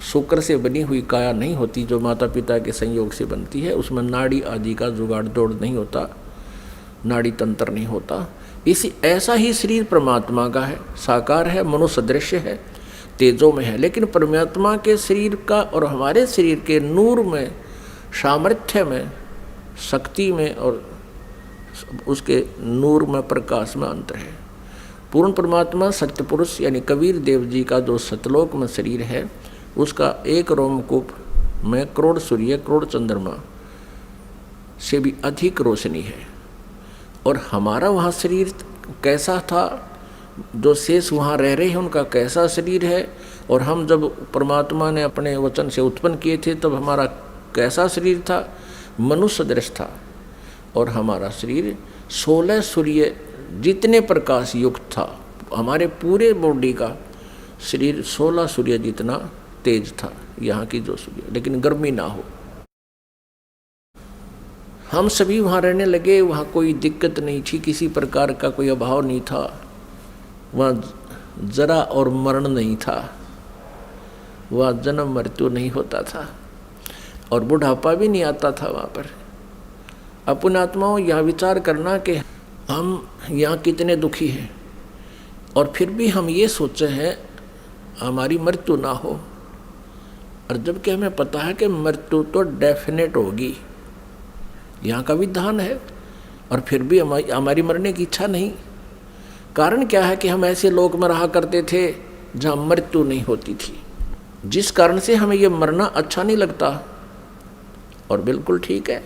B: शुक्र से बनी हुई काया नहीं होती जो माता पिता के संयोग से बनती है, उसमें नाड़ी आदि का जुगाड़ जोड़ नहीं होता, नाड़ी तंत्र नहीं होता। इसी ऐसा ही शरीर परमात्मा का है, साकार है, मनुष्य दृश्य है, तेजों में है। लेकिन परमात्मा के शरीर का और हमारे शरीर के नूर में, सामर्थ्य में, शक्ति में और उसके नूर में, प्रकाश में अंतर है। पूर्ण परमात्मा सत्य पुरुष यानी कबीर देव जी का जो सतलोक में शरीर है, उसका एक रोमकूप में करोड़ सूर्य करोड़ चंद्रमा से भी अधिक रोशनी है। और हमारा वहाँ शरीर कैसा था, जो शेष वहाँ रह रहे हैं उनका कैसा शरीर है, और हम जब परमात्मा ने अपने वचन से उत्पन्न किए थे तब हमारा कैसा शरीर था, मनुष्य सदृश था। और हमारा शरीर 16 सूर्य जितने प्रकाश युक्त था, हमारे पूरे बॉडी का शरीर 16 सूर्य जितना तेज था यहाँ की जो सूर्य, लेकिन गर्मी ना हो। हम सभी वहाँ रहने लगे, वहाँ कोई दिक्कत नहीं थी, किसी प्रकार का कोई अभाव नहीं था, वहाँ जरा और मरण नहीं था, वहाँ जन्म मृत्यु नहीं होता था, और बुढ़ापा भी नहीं आता था वहाँ पर। अपने आत्माओं यह विचार करना कि हम यहाँ कितने दुखी हैं, और फिर भी हम ये सोचे हैं हमारी मृत्यु ना हो, और जबकि हमें पता है कि मृत्यु तो डेफिनेट होगी, यहाँ का विधान है, और फिर भी हमारी मरने की इच्छा नहीं। कारण क्या है कि हम ऐसे लोक में रहा करते थे जहाँ मृत्यु नहीं होती थी, जिस कारण से हमें ये मरना अच्छा नहीं लगता। और बिल्कुल ठीक है,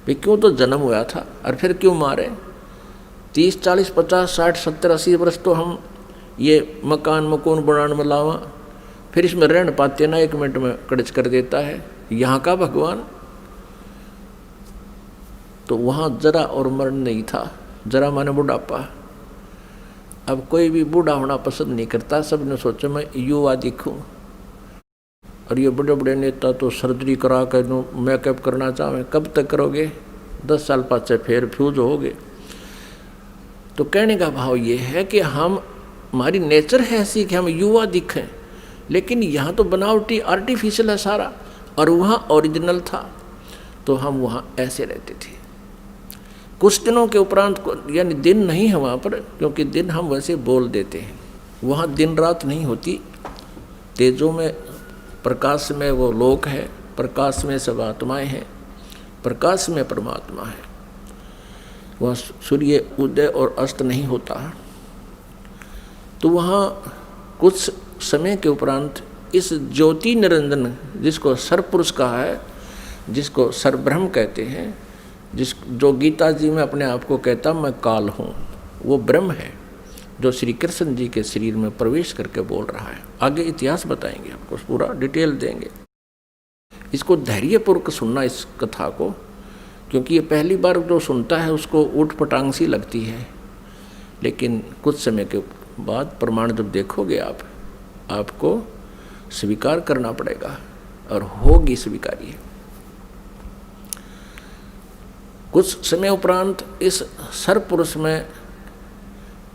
B: वे क्यों तो जन्म हुआ था, और फिर क्यों मारे। 30, 40, 50, 60, 70, 80 वर्ष तो हम ये मकान बनाने में लावा, फिर इसमें रहने पाते ना, 1 मिनट में कड़च कर देता है यहाँ का भगवान। तो वहाँ जरा और मरण नहीं था, जरा माने बुढ़ापा। अब कोई भी बूढ़ा होना पसंद नहीं करता, सबने सोचा मैं युवा दिखूं। और ये बड़े बड़े नेता तो सर्जरी करा कर मेकअप करना चाहें, कब तक करोगे, 10 साल पाछे फिर फ्यूज होगे। तो कहने का भाव ये है कि हमारी नेचर है ऐसी कि हम युवा दिखें, लेकिन यहाँ तो बनावटी आर्टिफिशियल है सारा, और वहाँ ओरिजिनल था, तो हम वहाँ ऐसे रहते थे। कुछ दिनों के उपरांत, यानी दिन नहीं है वहाँ पर, क्योंकि दिन हम वैसे बोल देते हैं, वहाँ दिन रात नहीं होती, तेजों में प्रकाश में वो लोक है, प्रकाश में सब आत्माएं हैं, प्रकाश में परमात्मा है, वहाँ सूर्य उदय और अस्त नहीं होता। तो वहाँ कुछ समय के उपरांत इस ज्योति निरंजन, जिसको सर्वपुरुष कहा है, जिसको सर्वब्रह्म कहते हैं, जो गीता जी में अपने आप को कहता मैं काल हूँ, वो ब्रह्म है जो श्री कृष्ण जी के शरीर में प्रवेश करके बोल रहा है। आगे इतिहास बताएंगे, आपको पूरा डिटेल देंगे। इसको धैर्यपूर्वक सुनना इस कथा को, क्योंकि ये पहली बार जो सुनता है उसको ऊट पटांग सी लगती है, लेकिन कुछ समय के बाद प्रमाण जब देखोगे आपको स्वीकार करना पड़ेगा, और होगी स्वीकार्य। कुछ समय उपरांत इस सर्वपुरुष में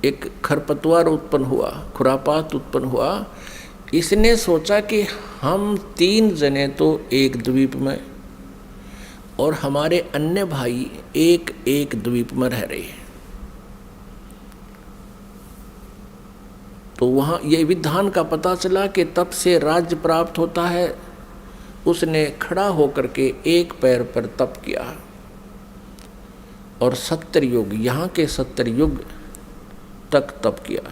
B: एक खरपतवार उत्पन्न हुआ, खुरापात उत्पन्न हुआ। इसने सोचा कि हम 3 जने तो एक द्वीप में, और हमारे अन्य भाई एक एक द्वीप में रह रहे हैं, तो वहाँ ये विधान का पता चला कि तब से राज्य प्राप्त होता है। उसने खड़ा होकर के एक पैर पर तप किया, और 70 युग, यहाँ के 70 युग तक तप किया।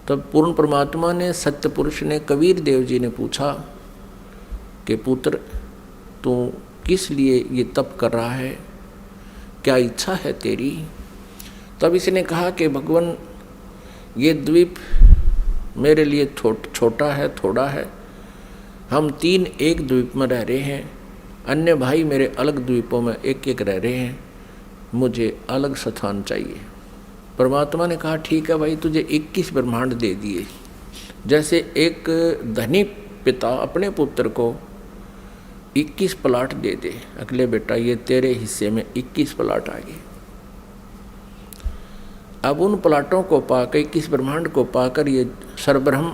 B: तब पूर्ण परमात्मा ने, सत्य पुरुष ने, कबीर देव जी ने पूछा कि पुत्र तू किस लिए ये तप कर रहा है, क्या इच्छा है तेरी। तब इसने कहा कि भगवान ये द्वीप मेरे लिए छोटा है, थोड़ा है, हम 3 एक द्वीप में रह रहे हैं, अन्य भाई मेरे अलग द्वीपों में एक एक रह रहे हैं, मुझे अलग स्थान चाहिए। परमात्मा ने कहा ठीक है भाई, तुझे 21 ब्रह्मांड दे दिए। जैसे एक धनी पिता अपने पुत्र को 21 प्लाट दे दे, अगले बेटा ये तेरे हिस्से में 21 प्लाट आ गए। अब उन प्लाटों को पाकर, 21 ब्रह्मांड को पाकर, ये सर्वब्रह्म,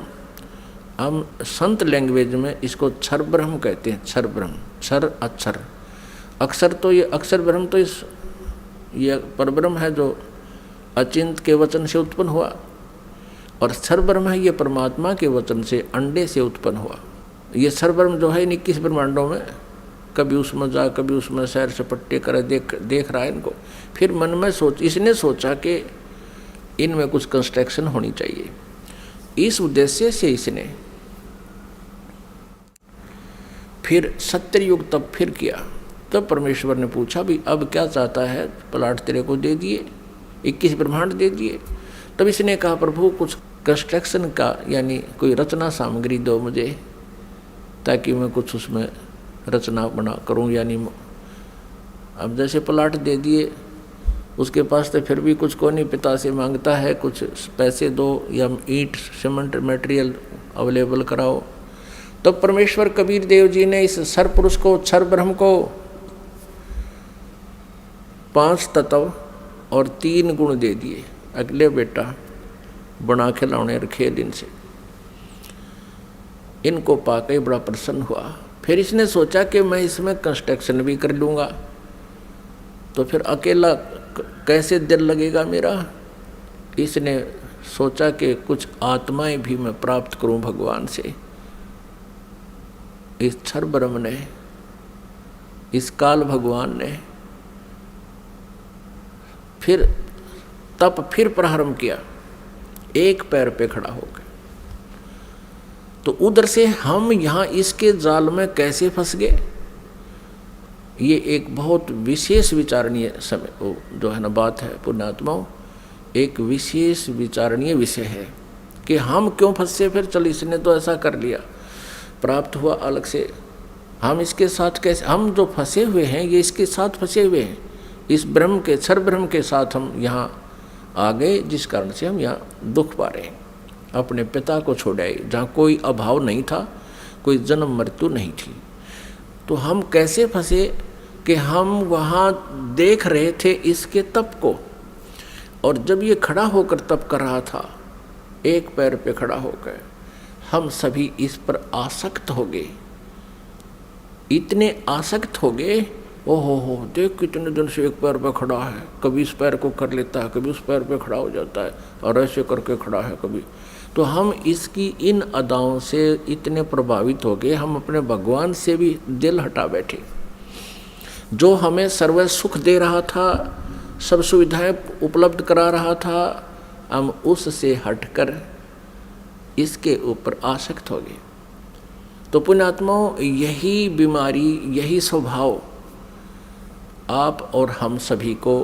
B: हम संत लैंग्वेज में इसको क्षर ब्रह्म कहते हैं। क्षर ब्रह्म, क्षर अक्षर, अक्षर तो ये अक्षर ब्रह्म तो ये परब्रह्म है जो अचिंत के वचन से उत्पन्न हुआ, और क्षर ब्रह्म है ये परमात्मा के वचन से, अंडे से उत्पन्न हुआ। ये सर्वब्रह्म जो है इन 21 ब्रह्मांडों में, कभी उसमें जा कभी उसमें सैर सपट्टे करे, देख रहा है इनको। फिर मन में इसने सोचा कि इनमें कुछ कंस्ट्रक्शन होनी चाहिए। इस उद्देश्य से इसने फिर सत्ययुग तब फिर किया। तब परमेश्वर ने पूछा भी अब क्या चाहता है, प्लाट तेरे को दे दिए, 21 ब्रह्मांड दे दिए। तब इसने कहा प्रभु कुछ कंस्ट्रक्शन का यानी कोई रचना सामग्री दो मुझे, ताकि मैं कुछ उसमें रचना बना करूं। यानी अब जैसे प्लाट दे दिए, उसके पास तो फिर भी कुछ को नहीं, पिता से मांगता है कुछ पैसे दो या ईंट सीमेंट मटेरियल अवेलेबल कराओ। तब परमेश्वर कबीर देव जी ने इस सर पुरुष को, क्षर ब्रह्म को 5 तत्व और 3 गुण दे दिए। अगले बेटा बना खिलौने रखे दिन से, इनको पाके बड़ा प्रसन्न हुआ। फिर इसने सोचा कि मैं इसमें कंस्ट्रक्शन भी कर लूँगा, तो फिर अकेला कैसे दिल लगेगा मेरा। इसने सोचा कि कुछ आत्माएं भी मैं प्राप्त करूं भगवान से। इस क्षर ब्रह्म ने, इस काल भगवान ने फिर फिर प्रारंभ किया, एक पैर पे खड़ा हो गया। तो उधर से हम यहाँ इसके जाल में कैसे फंस गए, ये एक बहुत विशेष विचारणीय समय जो है ना बात है पुण्यात्माओं, एक विशेष विचारणीय विषय है कि हम क्यों फंसे। फिर चल इसने तो ऐसा कर लिया, प्राप्त हुआ अलग से, हम इसके साथ कैसे, हम जो फंसे हुए हैं ये इसके साथ फंसे हुए हैं, इस ब्रह्म के क्षर ब्रह्म के साथ हम यहाँ आ गए, जिस कारण से हम यहाँ दुख पा रहे हैं। अपने पिता को छोड़ आए जहाँ कोई अभाव नहीं था, कोई जन्म मृत्यु नहीं थी। तो हम कैसे फंसे कि हम वहाँ देख रहे थे इसके तप को, और जब ये खड़ा होकर तप कर रहा था, एक पैर पे खड़ा होकर, हम सभी इस पर आसक्त हो गए, इतने आसक्त हो गए। ओहो हो, देख कितने दिन से एक पैर पे खड़ा है, कभी इस पैर को कर लेता है, कभी उस पैर पे खड़ा हो जाता है, और ऐसे करके खड़ा है कभी। तो हम इसकी इन अदाओं से इतने प्रभावित हो गए, हम अपने भगवान से भी दिल हटा बैठे। जो हमें सर्व सुख दे रहा था, सब सुविधाएं उपलब्ध करा रहा था, हम उससे हटकर इसके ऊपर आसक्त हो गए। तो पुण्यात्माओं, यही बीमारी, यही स्वभाव आप और हम सभी को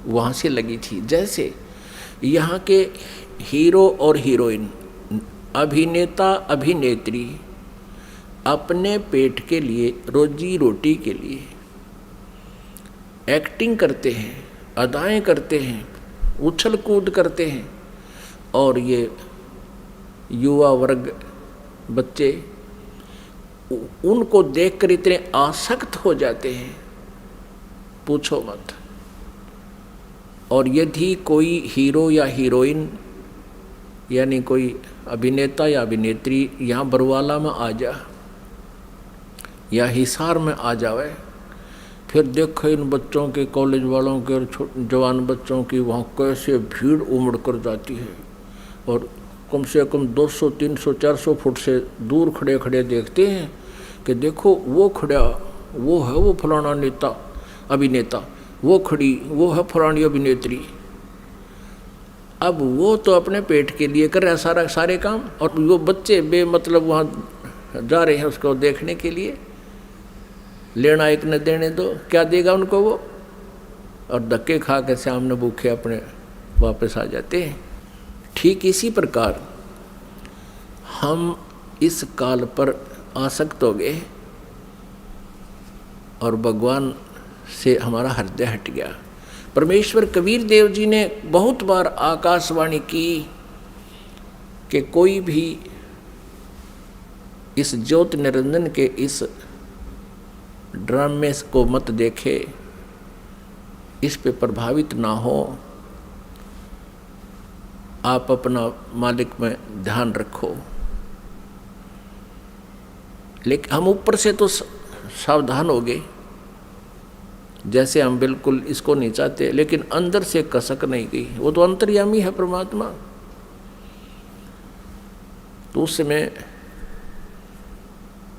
B: वहाँ से लगी थी। जैसे यहाँ के हीरो और हीरोइन, अभिनेता अभिनेत्री अपने पेट के लिए, रोजी रोटी के लिए एक्टिंग करते हैं, अदाएं करते हैं, उछल कूद करते हैं, और ये युवा वर्ग बच्चे उनको देखकर इतने आसक्त हो जाते हैं, पूछो मत। और यदि कोई हीरो या हीरोइन यानी कोई अभिनेता या अभिनेत्री यहाँ बरवाला में आ जा या हिसार में आ जावे, फिर देखो इन बच्चों के, कॉलेज वालों के और जवान बच्चों की वहाँ कैसे भीड़ उमड़ कर जाती है, और कम से कम 200, 300, 400 फुट से दूर खड़े खड़े देखते हैं कि देखो वो खड़ा, वो है वो फलाना नेता अभिनेता, वो खड़ी, वो है फलानी अभिनेत्री। अब वो तो अपने पेट के लिए कर रहा है सारे काम, और वो बच्चे बेमतलब वहाँ जा रहे हैं उसको देखने के लिए। लेना एक न देने दो, क्या देगा उनको वो, और धक्के खा के सामने भूखे अपने वापस आ जाते हैं। ठीक इसी प्रकार हम इस काल पर आसक्त हो गए और भगवान से हमारा हृदय हट गया। परमेश्वर कबीर देव जी ने बहुत बार आकाशवाणी की कि कोई भी इस ज्योति निरंजन के इस ड्रामे को मत देखे, इस पे प्रभावित ना हो, आप अपना मालिक में ध्यान रखो। लेकिन हम ऊपर से तो सावधान हो गए, जैसे हम बिल्कुल इसको नहीं चाहते, लेकिन अंदर से कसक नहीं गई। वो तो अंतर्यामी है परमात्मा। तो उस समय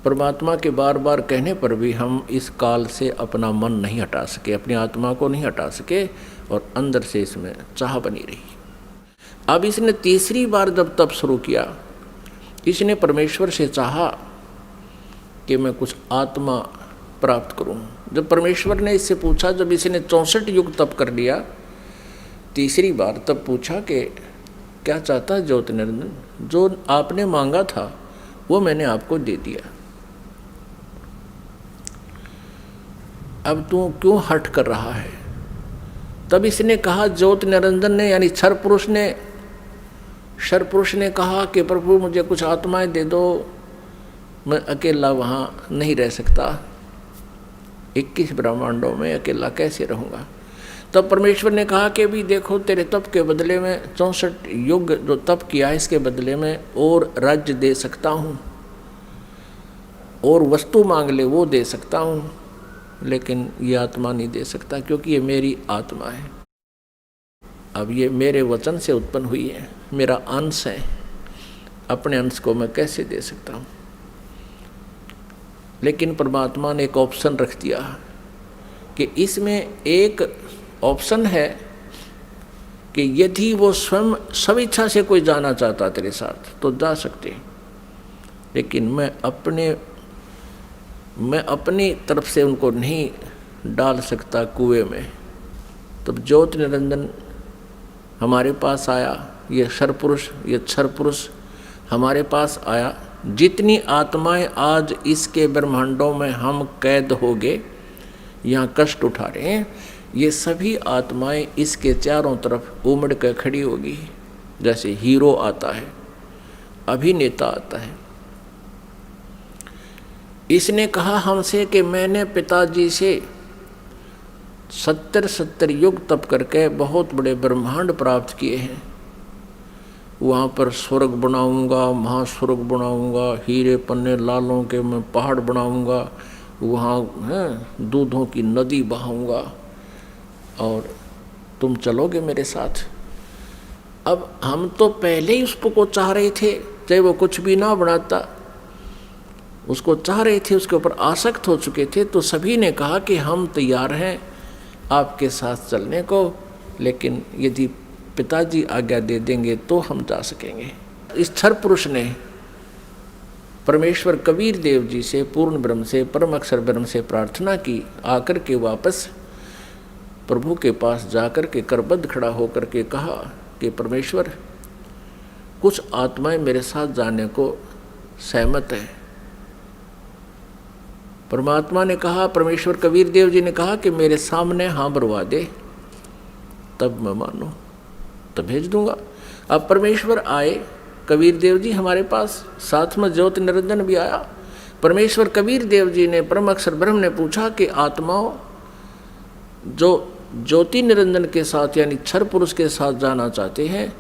B: परमात्मा के बार बार कहने पर भी हम इस काल से अपना मन नहीं हटा सके, अपनी आत्मा को नहीं हटा सके और अंदर से इसमें चाह बनी रही। अब इसने तीसरी बार जब तप शुरू किया, इसने परमेश्वर से चाहा कि मैं कुछ आत्मा प्राप्त करूं। जब परमेश्वर ने इससे पूछा, जब इसने 64 युग तप कर लिया, तीसरी बार तब पूछा कि क्या चाहता है ज्योति निरंजन, जो आपने मांगा था वो मैंने आपको दे दिया, अब तू क्यों हट कर रहा है। तब इसने कहा, ज्योति निरंजन ने यानी क्षर पुरुष ने कहा कि प्रभु मुझे कुछ आत्माएं दे दो, मैं अकेला वहाँ नहीं रह सकता, 21 ब्रह्मांडों में अकेला कैसे रहूँगा। तब परमेश्वर ने कहा कि भी देखो, तेरे तप के बदले में 64 युग जो तप किया है, इसके बदले में और राज्य दे सकता हूँ, और वस्तु मांग ले वो दे सकता हूँ, लेकिन ये आत्मा नहीं दे सकता, क्योंकि ये मेरी आत्मा है। अब ये मेरे वचन से उत्पन्न हुई है, मेरा अंश है, अपने अंश को मैं कैसे दे सकता हूँ। लेकिन परमात्मा ने एक ऑप्शन रख दिया कि इसमें एक ऑप्शन है कि यदि वो स्वयं स्वेच्छा से कोई जाना चाहता तेरे साथ तो जा सकते, लेकिन मैं अपनी तरफ से उनको नहीं डाल सकता कुएं में। तब ज्योति निरंजन हमारे पास आया, ये क्षर पुरुष हमारे पास आया। जितनी आत्माएं आज इसके ब्रह्मांडों में हम कैद हो गए, यहाँ कष्ट उठा रहे हैं, ये सभी आत्माएं इसके चारों तरफ उमड़ कर खड़ी होगी। जैसे हीरो आता है, अभिनेता आता है। इसने कहा हमसे कि मैंने पिताजी से 70 युग तप करके बहुत बड़े ब्रह्मांड प्राप्त किए हैं, वहाँ पर स्वर्ग बनाऊंगा, महास्वर्ग बनाऊंगा, हीरे पन्ने लालों के मैं पहाड़ बनाऊंगा, वहाँ दूधों की नदी बहाऊंगा और तुम चलोगे मेरे साथ। अब हम तो पहले ही उसको चाह रहे थे, चाहे वो कुछ भी ना बनाता, उसको चाह रहे थे, उसके ऊपर आसक्त हो चुके थे। तो सभी ने कहा कि हम तैयार हैं आपके साथ चलने को, लेकिन यदि पिताजी आज्ञा दे देंगे तो हम जा सकेंगे। इस क्षर पुरुष ने परमेश्वर कबीर देव जी से, पूर्ण ब्रह्म से, परम अक्षर ब्रह्म से प्रार्थना की। आकर के वापस प्रभु के पास जाकर के करबद्ध खड़ा होकर के कहा कि परमेश्वर, कुछ आत्माएं मेरे साथ जाने को सहमत है। परमात्मा ने कहा, परमेश्वर कबीर देव जी ने कहा कि मेरे सामने हाँ बरवा दे, तब मैं मानूं, तब भेज दूंगा। अब परमेश्वर आए, कबीर देव जी हमारे पास, साथ में ज्योति निरंजन भी आया। परमेश्वर कबीर देव जी ने, परम अक्षर ब्रह्म ने पूछा कि आत्माओं जो ज्योति निरंजन के साथ यानी क्षर पुरुष के साथ जाना चाहते हैं,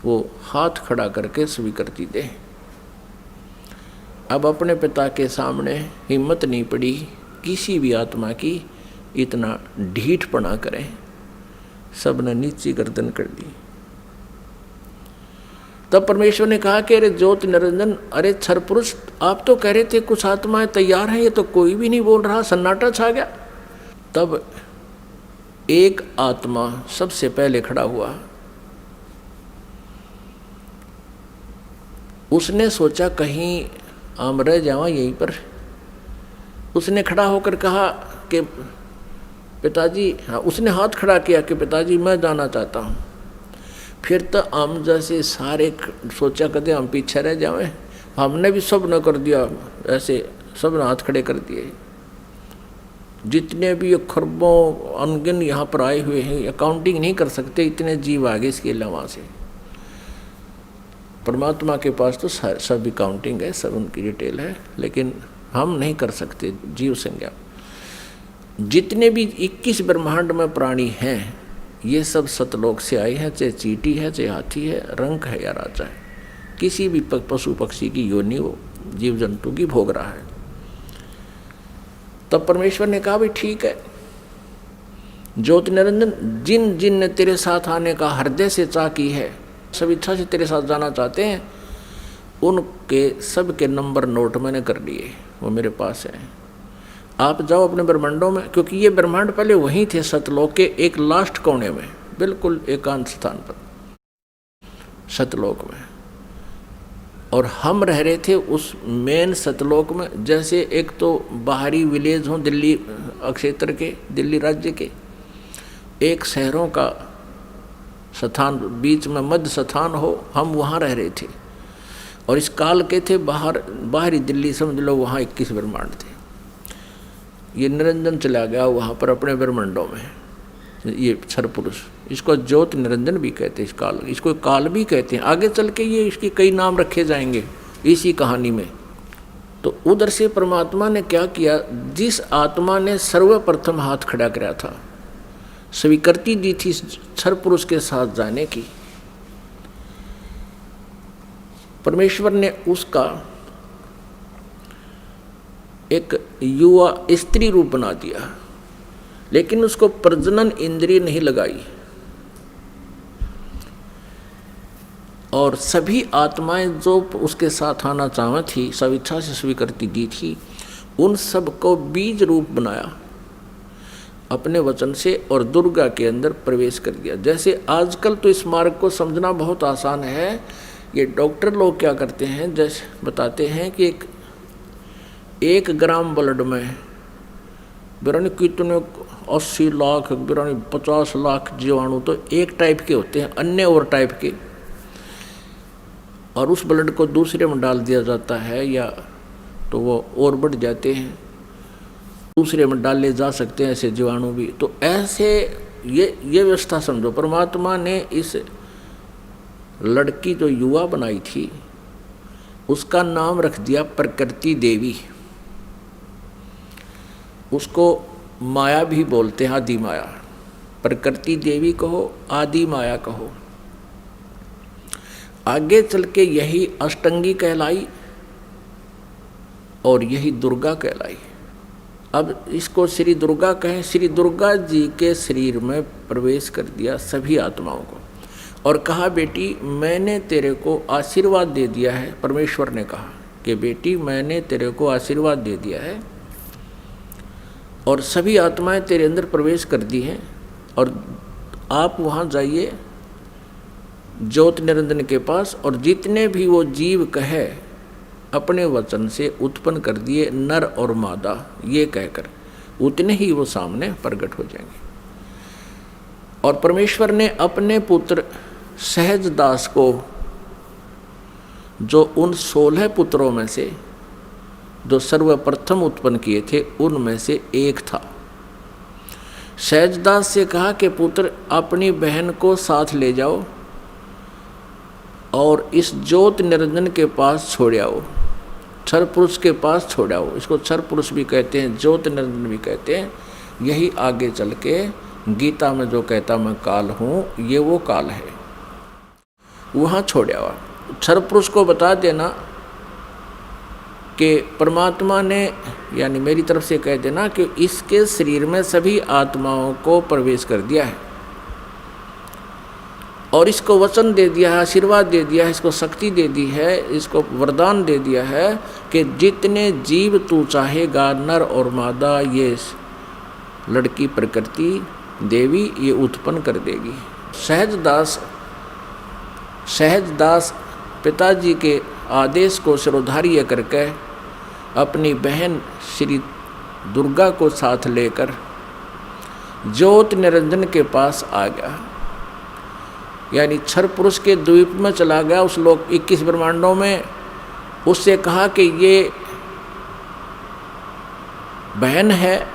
B: वो हाथ खड़ा करके स्वीकृति दें। अब अपने पिता के सामने हिम्मत नहीं पड़ी किसी भी आत्मा की इतना ढीठपना करें, सबने नीची गर्दन कर दी। तब परमेश्वर ने कहा कि अरे ज्योति निरंजन, अरे क्षर पुरुष, आप तो कह रहे थे कुछ आत्माएं तैयार हैं, ये तो कोई भी नहीं बोल रहा, सन्नाटा छा गया। तब एक आत्मा सबसे पहले खड़ा हुआ। उसने सोचा कहीं आम रह जावा यहीं पर। उसने खड़ा होकर कहा कि पिताजी, हाँ, उसने हाथ खड़ा किया कि पिताजी मैं जाना चाहता हूँ। फिर तो हम जैसे सारे सोचा कदे हम पीछे रह जाएं, हमने भी सब न कर दिया, ऐसे सब ने हाथ खड़े कर दिए। जितने भी खरबों अनगिन यहाँ पर आए हुए हैं, अकाउंटिंग नहीं कर सकते, इतने जीव आगे इसके अलावा से। परमात्मा के पास तो सब अकाउंटिंग है, सब उनकी डिटेल है, लेकिन हम नहीं कर सकते जीव संज्ञा। जितने भी 21 ब्रह्मांड में प्राणी हैं, ये सब सतलोक से आए हैं, चाहे चींटी है, चाहे हाथी है, रंक है या राजा है, किसी भी पशु पक्षी की योनि वो जीव जंतु की भोग रहा है। तब परमेश्वर ने कहा भी ठीक है ज्योति निरंजन, जिन जिन ने तेरे साथ आने का हृदय से चाह की है, सब इच्छा से तेरे साथ जाना चाहते हैं, उनके सब के नंबर नोट मैंने कर लिए। वो मेरे पास है। आप जाओ अपने ब्रह्मांडों में, क्योंकि ये ब्रह्मांड पहले वहीं थे सतलोक के एक लास्ट कोने में, बिल्कुल एकांत स्थान पर सतलोक में, और हम रह रहे थे उस मेन सतलोक में। जैसे एक तो बाहरी विलेज हों दिल्ली क्षेत्र के, दिल्ली राज्य के, एक शहरों का स्थान बीच में मध्य स्थान हो, हम वहाँ रह रहे थे। और इस काल के थे बाहरी दिल्ली, समझ लो वहाँ 21 ब्रह्मांड थे। ये निरंजन चला गया वहाँ पर अपने ब्रह्मांडों में, ये क्षर पुरुष, इसको ज्योत निरंजन भी कहते हैं, इस काल, इसको काल भी कहते हैं। आगे चल के ये इसके कई नाम रखे जाएंगे इसी कहानी में। तो उधर से परमात्मा ने क्या किया, जिस आत्मा ने सर्वप्रथम हाथ खड़ा कराया था, स्वीकृति दी थी क्षर पुरुष के साथ जाने की, परमेश्वर ने उसका एक युवा स्त्री रूप बना दिया, लेकिन उसको प्रजनन इंद्रिय नहीं लगाई। और सभी आत्माएं जो उसके साथ आना चाहती थी, सब इच्छा से स्वीकृति दी थी, उन सब को बीज रूप बनाया अपने वचन से और दुर्गा के अंदर प्रवेश कर दिया। जैसे आजकल तो इस मार्ग को समझना बहुत आसान है। ये डॉक्टर लोग क्या करते हैं, जैसे बताते हैं कि एक ग्राम ब्लड में बिरानी कितने 80 लाख बिरानी 50 लाख जीवाणु तो एक टाइप के होते हैं, अन्य और टाइप के, और उस ब्लड को दूसरे में डाल दिया जाता है या तो वो और बढ़ जाते हैं, दूसरे में डाले जा सकते हैं ऐसे जीवाणु भी। तो ऐसे ये व्यवस्था समझो, परमात्मा ने इस लड़की जो युवा बनाई थी उसका नाम रख दिया प्रकृति देवी। उसको माया भी बोलते हैं, आदि माया। प्रकृति देवी कहो, आदि माया कहो। आगे चल के यही अष्टंगी कहलाई और यही दुर्गा कहलाई। अब इसको श्री दुर्गा कहें, श्री दुर्गा जी के शरीर में प्रवेश कर दिया सभी आत्माओं को और कहा, बेटी मैंने तेरे को आशीर्वाद दे दिया है। परमेश्वर ने कहा कि बेटी मैंने तेरे को आशीर्वाद दे दिया है और सभी आत्माएं तेरे अंदर प्रवेश कर दी हैं, और आप वहाँ जाइए ज्योत निरंजन के पास, और जितने भी वो जीव कहे अपने वचन से उत्पन्न कर दिए नर और मादा, ये कहकर उतने ही वो सामने प्रकट हो जाएंगे। और परमेश्वर ने अपने पुत्र सहज दास को, जो उन 16 पुत्रों में से जो सर्वप्रथम उत्पन्न किए थे उनमें से एक था, सहजदास से कहा कि पुत्र अपनी बहन को साथ ले जाओ और इस ज्योत निरंजन के पास छोड़ आओ, क्षर पुरुष के पास छोड़ आओ। इसको क्षर पुरुष भी कहते हैं, ज्योत निरंजन भी कहते हैं। यही आगे चल के गीता में जो कहता मैं काल हूँ, ये वो काल है, वहाँ छोड़ आओ। क्षर पुरुष को बता देना कि परमात्मा ने, यानी मेरी तरफ से कह देना कि इसके शरीर में सभी आत्माओं को प्रवेश कर दिया है और इसको वचन दे दिया है, आशीर्वाद दे दिया है, इसको शक्ति दे दी है, इसको वरदान दे दिया है कि जितने जीव तू चाहेगा नर और मादा, ये लड़की प्रकृति देवी ये उत्पन्न कर देगी। सहजदास पिताजी के आदेश को शिरोधार्य करके अपनी बहन श्री दुर्गा को साथ लेकर ज्योत निरंजन के पास आ गया, यानी क्षर पुरुष के द्वीप में चला गया उस लोक 21 ब्रह्मांडों में। उससे कहा कि ये बहन है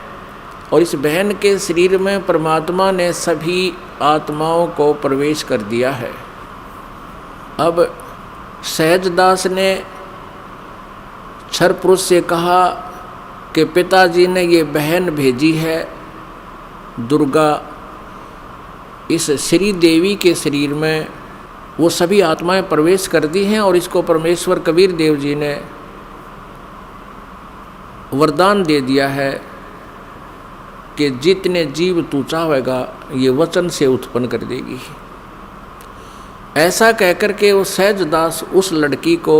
B: और इस बहन के शरीर में परमात्मा ने सभी आत्माओं को प्रवेश कर दिया है। अब सहजदास ने क्षर पुरुष से कहा कि पिताजी ने ये बहन भेजी है दुर्गा, इस श्री देवी के शरीर में वो सभी आत्माएं प्रवेश कर दी हैं और इसको परमेश्वर कबीर देव जी ने वरदान दे दिया है कि जितने जीव तू चाहेगा ये वचन से उत्पन्न कर देगी। ऐसा कहकर के वो सहजदास उस लड़की को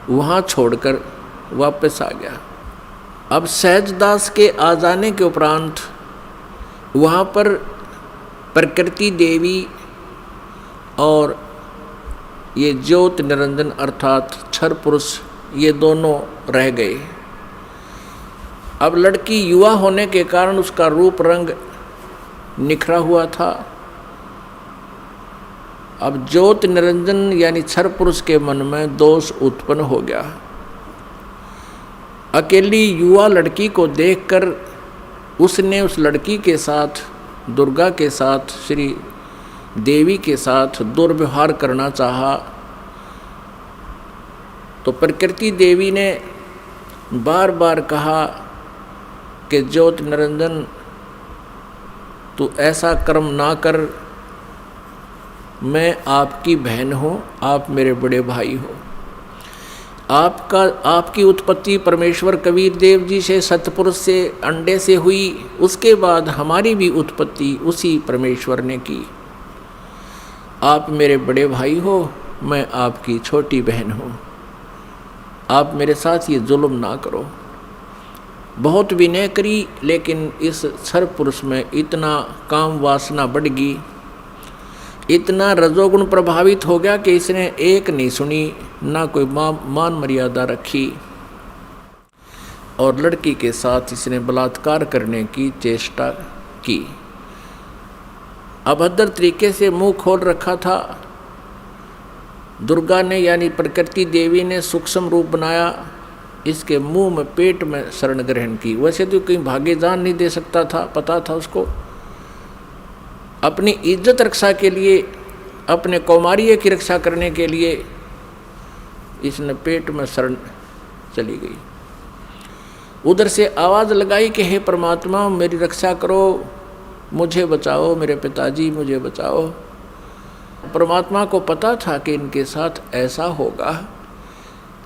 B: वहाँ छोड़कर वापस आ गया। अब सहजदास के आ जाने के उपरांत वहाँ पर प्रकृति देवी और ये ज्योत निरंजन अर्थात क्षर पुरुष ये दोनों रह गए। अब लड़की युवा होने के कारण उसका रूप रंग निखरा हुआ था। अब ज्योत निरंजन यानी क्षर पुरुष के मन में दोष उत्पन्न हो गया। अकेली युवा लड़की को देखकर उसने उस लड़की के साथ, दुर्गा के साथ, श्री देवी के साथ दुर्व्यवहार करना चाहा। तो प्रकृति देवी ने बार बार कहा कि ज्योत निरंजन तू ऐसा कर्म ना कर, मैं आपकी बहन हूँ, आप मेरे बड़े भाई हो। आपकी उत्पत्ति परमेश्वर कबीर देव जी से, सतपुरुष से, अंडे से हुई, उसके बाद हमारी भी उत्पत्ति उसी परमेश्वर ने की। आप मेरे बड़े भाई हो, मैं आपकी छोटी बहन हूँ, आप मेरे साथ ये जुल्म ना करो। बहुत विनय करी, लेकिन इस क्षर पुरुष में इतना काम वासना बढ़ गई, इतना रजोगुण प्रभावित हो गया कि इसने एक नहीं सुनी, ना कोई मान मर्यादा रखी और लड़की के साथ इसने बलात्कार करने की चेष्टा की। अभद्र तरीके से मुंह खोल रखा था। दुर्गा ने यानी प्रकृति देवी ने सूक्ष्म रूप बनाया, इसके मुंह में, पेट में शरण ग्रहण की। वैसे तो कहीं भागे जान नहीं दे सकता था, पता था उसको। अपनी इज्जत रक्षा के लिए, अपने कौमार्य की रक्षा करने के लिए इसने पेट में शरण चली गई। उधर से आवाज़ लगाई कि हे परमात्मा मेरी रक्षा करो, मुझे बचाओ, मेरे पिताजी मुझे बचाओ। परमात्मा को पता था कि इनके साथ ऐसा होगा,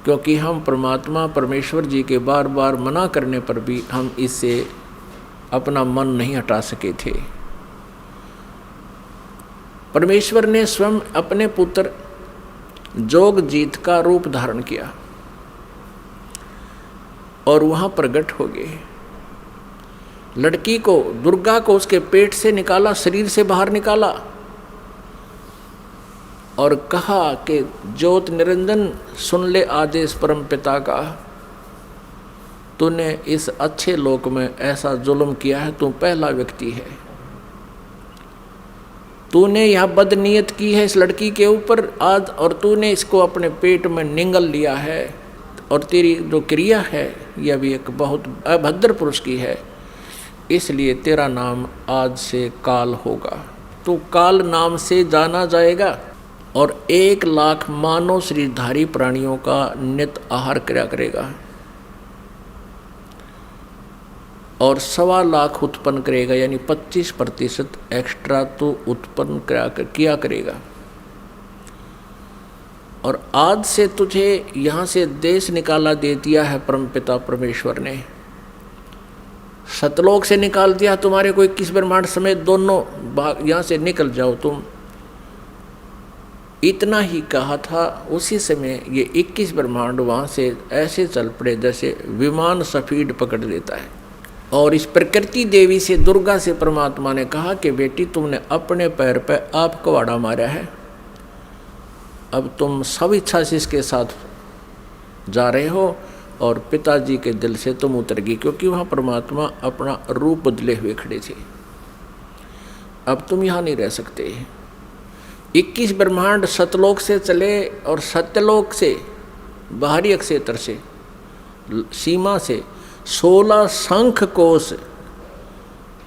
B: क्योंकि हम परमात्मा परमेश्वर जी के बार बार मना करने पर भी हम इससे अपना मन नहीं हटा सके थे। परमेश्वर ने स्वयं अपने पुत्र जोगजीत का रूप धारण किया और वहाँ प्रकट हो गए। लड़की को, दुर्गा को उसके पेट से निकाला, शरीर से बाहर निकाला और कहा कि ज्योत निरंजन सुन ले आदेश परम पिता का, तूने इस अच्छे लोक में ऐसा जुल्म किया है, तू पहला व्यक्ति है। तूने यह बदनीयत की है इस लड़की के ऊपर आज, और तूने इसको अपने पेट में निगल लिया है, और तेरी जो क्रिया है यह भी एक बहुत अभद्र पुरुष की है, इसलिए तेरा नाम आज से काल होगा। तू काल नाम से जाना जाएगा और 1,00,000 मानव शरीरधारी प्राणियों का नित आहार किया करेगा और 1,25,000 उत्पन्न करेगा, यानी 25% एक्स्ट्रा तो उत्पन्न किया करेगा। और आज से तुझे यहाँ से देश निकाला दे दिया है परमपिता परमेश्वर ने, सतलोक से निकाल दिया तुम्हारे को 21 ब्रह्मांड समेत दोनों भाग, यहाँ से निकल जाओ तुम। इतना ही कहा था, उसी समय ये 21 ब्रह्मांड वहाँ से ऐसे चल पड़े जैसे विमान स्पीड पकड़ लेता है। और इस प्रकृति देवी से, दुर्गा से परमात्मा ने कहा कि बेटी तुमने अपने पैर पे आप कवाड़ा मारा है, अब तुम सब इच्छा से इसके साथ जा रहे हो और पिताजी के दिल से तुम उतर गई, क्योंकि वहाँ परमात्मा अपना रूप बदले हुए खड़े थे। अब तुम यहाँ नहीं रह सकते। 21 ब्रह्मांड सतलोक से चले और सत्यलोक से, बाहरी अक्षेत्र से, सीमा से 16 शंख कोश,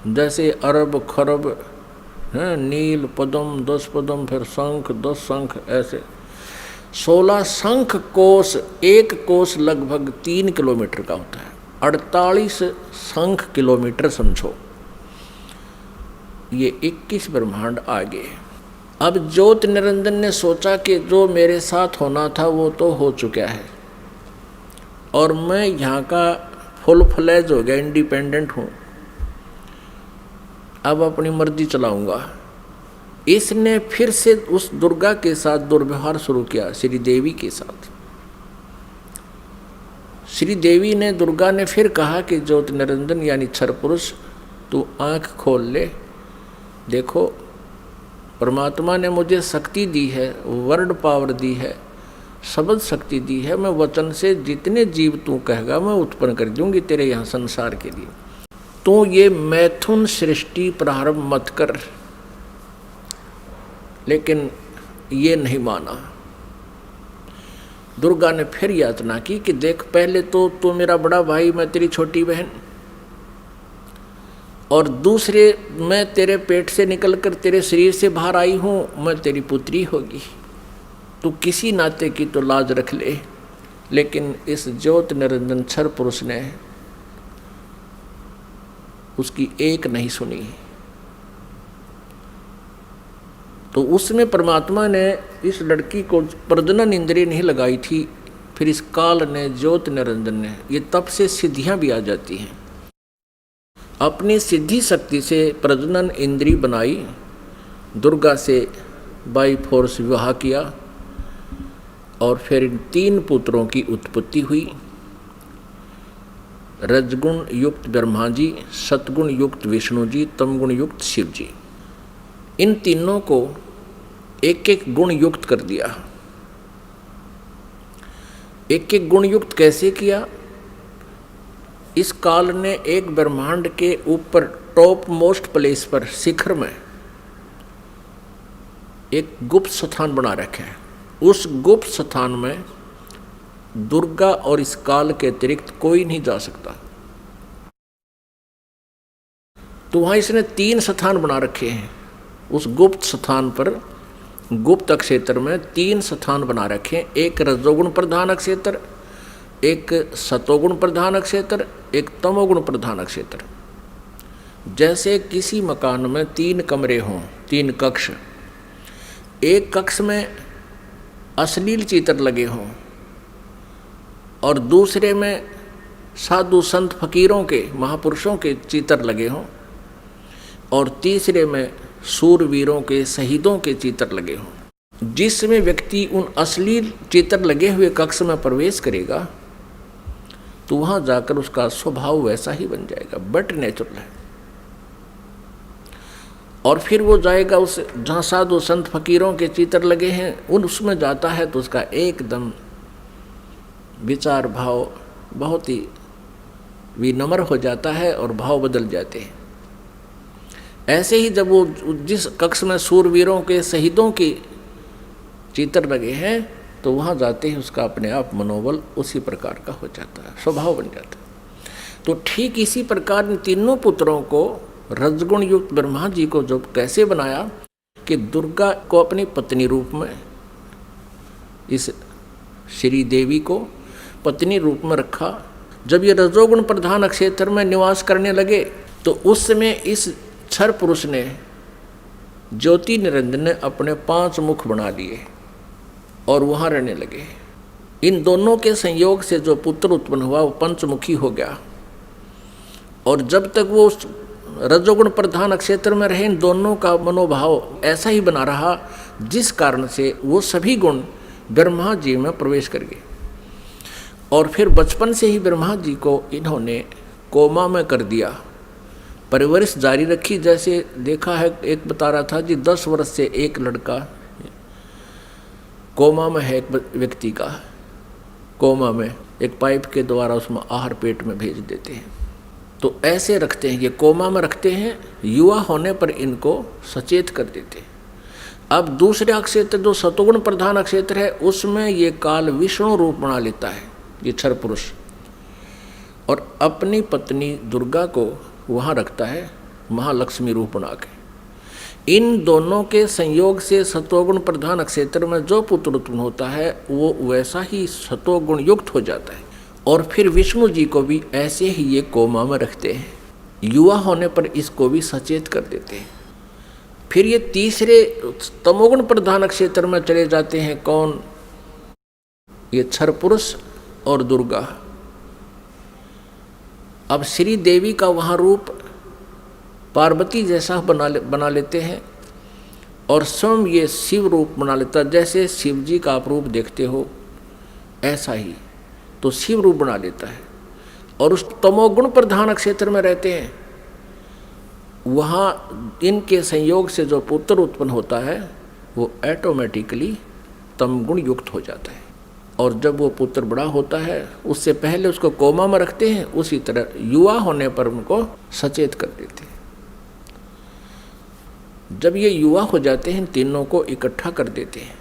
B: जैसे अरब खरब हैं, नील पद्म 10 पद्म, फिर शंख 10 शंख, ऐसे 16 शंख कोश। एक कोश लगभग 3 किलोमीटर का होता है, 48 शंख किलोमीटर समझो। ये 21 ब्रह्मांड आगे। अब ज्योत निरंजन ने सोचा कि जो मेरे साथ होना था वो तो हो चुका है और मैं यहाँ का फुल फ्लैज हो गया, इंडिपेंडेंट हूँ, अब अपनी मर्जी चलाऊंगा। इसने फिर से उस दुर्गा के साथ दुर्व्यवहार शुरू किया, श्री देवी के साथ। श्री देवी ने, दुर्गा ने फिर कहा कि ज्योत निरंजन यानी क्षर पुरुष, तू आँख खोल ले। देखो, परमात्मा ने मुझे शक्ति दी है, वर्ड पावर दी है, शब्द शक्ति दी है। मैं वचन से जितने जीव तू कहेगा मैं उत्पन्न कर दूंगी तेरे यहाँ संसार के लिए। तू ये मैथुन सृष्टि प्रारंभ मत कर। लेकिन ये नहीं माना। दुर्गा ने फिर याचना की कि देख, पहले तो तू मेरा बड़ा भाई, मैं तेरी छोटी बहन, और दूसरे मैं तेरे पेट से निकलकर तेरे शरीर से बाहर आई हूँ, मैं तेरी पुत्री होगी। तू किसी नाते की तो लाज रख ले। लेकिन इस ज्योत निरंजन क्षर पुरुष ने उसकी एक नहीं सुनी। तो उसमें परमात्मा ने इस लड़की को प्रजनन इंद्रिय नहीं लगाई थी। फिर इस काल ने, ज्योत निरंजन ने, ये तप से सिद्धियां भी आ जाती हैं, अपनी सिद्धि शक्ति से प्रजनन इंद्रिय बनाई। दुर्गा से बाई फोर्स विवाह किया और फिर इन 3 पुत्रों की उत्पत्ति हुई। रजगुण युक्त ब्रह्मा जी, सतगुण युक्त विष्णु जी, तमगुण युक्त शिव जी। इन तीनों को एक एक गुण युक्त कर दिया। एक एक गुण युक्त कैसे किया? इस काल ने एक ब्रह्मांड के ऊपर टॉप मोस्ट प्लेस पर, शिखर में एक गुप्त स्थान बना रखा है। उस गुप्त स्थान में दुर्गा और इस काल के अतिरिक्त कोई नहीं जा सकता। तो वहां इसने 3 स्थान बना रखे हैं। उस गुप्त स्थान पर, गुप्त क्षेत्र में 3 स्थान बना रखे हैं। एक रजोगुण प्रधान क्षेत्र, एक सतोगुण प्रधान क्षेत्र, एक तमोगुण प्रधान क्षेत्र। जैसे किसी मकान में 3 कमरे हों, 3 कक्ष, एक कक्ष में अश्लील चित्र लगे हों और दूसरे में साधु संत फकीरों के, महापुरुषों के चित्र लगे हों और तीसरे में सूरवीरों के, शहीदों के चित्र लगे हों। जिसमें व्यक्ति उन अश्लील चित्र लगे हुए कक्ष में प्रवेश करेगा तो वहां जाकर उसका स्वभाव वैसा ही बन जाएगा, बट नेचुरल है। और फिर वो जाएगा उस जहाँ साधु संत फकीरों के चित्र लगे हैं, उसमें जाता है तो उसका एकदम विचार भाव बहुत ही विनम्र हो जाता है और भाव बदल जाते हैं। ऐसे ही जब वो जिस कक्ष में सूरवीरों के, शहीदों के चित्र लगे हैं तो वहाँ जाते ही उसका अपने आप मनोबल उसी प्रकार का हो जाता है, स्वभाव बन जाता है। तो ठीक इसी प्रकार इन तीनों पुत्रों को, रजगुण युक्त ब्रह्मा जी को जो कैसे बनाया कि दुर्गा को अपनी पत्नी रूप में, इस श्री देवी को पत्नी रूप में रखा। जब ये रजोगुण प्रधान क्षेत्र में निवास करने लगे तो उस समय इस क्षर पुरुष ने, ज्योति निरंजन ने अपने 5 मुख बना लिए और वहाँ रहने लगे। इन दोनों के संयोग से जो पुत्र उत्पन्न हुआ वो पंचमुखी हो गया। और जब तक वो रजोगुण प्रधान क्षेत्र में रहे, इन दोनों का मनोभाव ऐसा ही बना रहा जिस कारण से वो सभी गुण ब्रह्मा जी में प्रवेश कर गए। और फिर बचपन से ही ब्रह्मा जी को इन्होंने कोमा में कर दिया, परवरिश जारी रखी। जैसे देखा है, एक बता रहा था जी 10 वर्ष से एक लड़का कोमा में है, एक व्यक्ति का कोमा में, एक पाइप के द्वारा उसमें आहार पेट में भेज देते हैं। तो ऐसे रखते हैं, ये कोमा में रखते हैं, युवा होने पर इनको सचेत कर देते हैं। अब दूसरे क्षेत्र जो सतोगुण प्रधान क्षेत्र है उसमें ये काल विष्णु रूप बना लेता है, ये क्षर पुरुष, और अपनी पत्नी दुर्गा को वहाँ रखता है महालक्ष्मी रूप बना के। इन दोनों के संयोग से सतोगुण प्रधान क्षेत्र में जो पुत्र उत्पन्न होता है वो वैसा ही सतोगुण युक्त हो जाता है। और फिर विष्णु जी को भी ऐसे ही ये कोमा में रखते हैं, युवा होने पर इसको भी सचेत कर देते हैं। फिर ये तीसरे तमोगुण प्रधान क्षेत्र में चले जाते हैं। कौन? ये क्षर पुरुष और दुर्गा। अब श्री देवी का वहाँ रूप पार्वती जैसा बना लेते हैं और स्वयं ये शिव रूप बना लेता। जैसे शिव जी का आप रूप देखते हो ऐसा ही तो शिव रूप बना लेता है, और उस तमोगुण प्रधान क्षेत्र में रहते हैं, वहाँ इनके संयोग से जो पुत्र उत्पन्न होता है वो ऑटोमेटिकली तमगुण युक्त हो जाता है। और जब वो पुत्र बड़ा होता है उससे पहले उसको कोमा में रखते हैं, उसी तरह युवा होने पर उनको सचेत कर देते हैं। जब ये युवा हो जाते हैं तीनों को इकट्ठा कर देते हैं।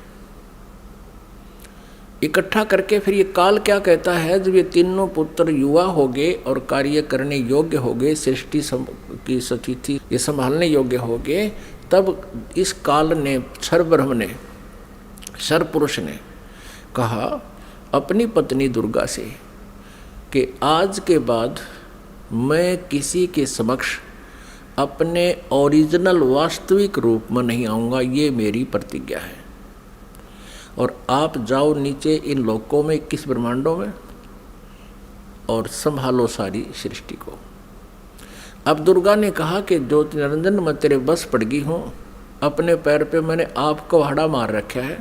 B: इकट्ठा करके फिर ये काल क्या कहता है, जब ये तीनों पुत्र युवा हो गए और कार्य करने योग्य हो गए, सृष्टि की स्थिति ये संभालने योग्य हो गए, तब इस काल ने क्षर ब्रह्म ने क्षर पुरुष ने कहा अपनी पत्नी दुर्गा से कि आज के बाद मैं किसी के समक्ष अपने ओरिजिनल वास्तविक रूप में नहीं आऊँगा, ये मेरी प्रतिज्ञा है। और आप जाओ नीचे इन लोकों में 21 ब्रह्मांडों में और संभालो सारी सृष्टि को। अब दुर्गा ने कहा कि ज्योति निरंजन मैं तेरे बस पड़ गई हूँ, अपने पैर पे मैंने आपको कुल्हाड़ा मार रखा है,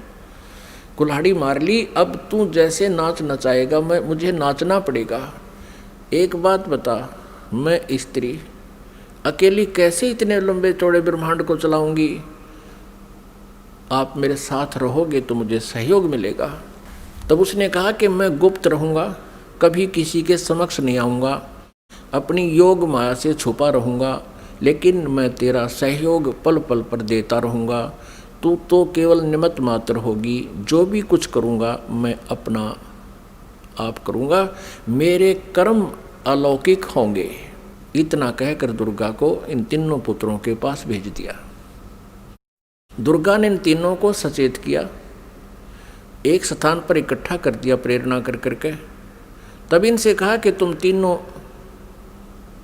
B: कुल्हाड़ी मार ली, अब तू जैसे नाच नचाएगा मुझे नाचना पड़ेगा। एक बात बता, मैं स्त्री अकेली कैसे इतने लंबे चौड़े ब्रह्मांड को चलाऊंगी, आप मेरे साथ रहोगे तो मुझे सहयोग मिलेगा। तब उसने कहा कि मैं गुप्त रहूँगा, कभी किसी के समक्ष नहीं आऊँगा, अपनी योग माया से छुपा रहूँगा, लेकिन मैं तेरा सहयोग पल पल पर देता रहूँगा। तू तो केवल निमित्त मात्र होगी, जो भी कुछ करूँगा मैं अपना आप करूँगा, मेरे कर्म अलौकिक होंगे। इतना कहकर दुर्गा को इन तीनों पुत्रों के पास भेज दिया। दुर्गा ने इन तीनों को सचेत किया, एक स्थान पर इकट्ठा कर दिया प्रेरणा कर करके। तब इनसे कहा कि तुम तीनों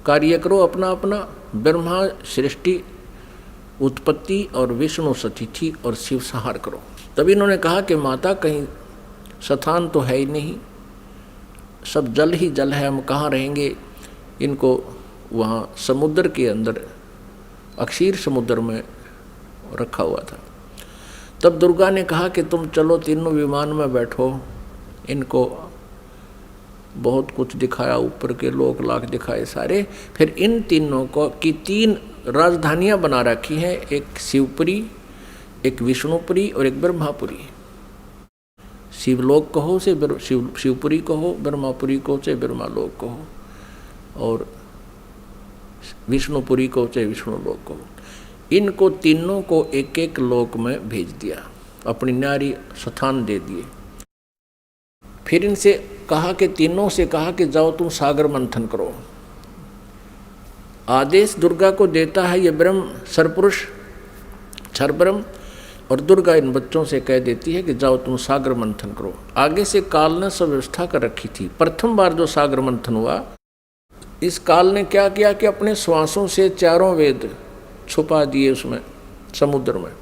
B: कार्य करो अपना अपना, ब्रह्मा सृष्टि उत्पत्ति और विष्णु सतिथि और शिव संहार करो। तब इन्होंने कहा कि माता कहीं स्थान तो है ही नहीं, सब जल ही जल है, हम कहाँ रहेंगे। इनको वहाँ समुद्र के अंदर अक्षीर समुद्र में रखा हुआ था। तब दुर्गा ने कहा कि तुम चलो तीनों विमान में बैठो। इनको बहुत कुछ दिखाया, ऊपर के लोक लाख दिखाए सारे। फिर इन तीनों को की 3 राजधानियां बना रखी हैं, एक शिवपुरी, एक विष्णुपुरी और एक ब्रह्मापुरी। शिवलोक कहो से शिवपुरी कहो, ब्रह्मापुरी को से ब्रह्मालोक कहो, और विष्णुपुरी को से विष्णुलोक कहो। इनको तीनों को एक एक लोक में भेज दिया, अपनी न्यारी स्थान दे दिए। फिर इनसे कहा कि तीनों से कहा कि जाओ तुम सागर मंथन करो। आदेश दुर्गा को देता है ये ब्रह्म सरपुरुष क्षर ब्रह्म, और दुर्गा इन बच्चों से कह देती है कि जाओ तुम सागर मंथन करो। आगे से काल ने सब व्यवस्था कर रखी थी। प्रथम बार जो सागर मंथन हुआ, इस काल ने क्या किया कि अपने श्वासों से 4 वेद छुपा दिए उसमें समुद्र में।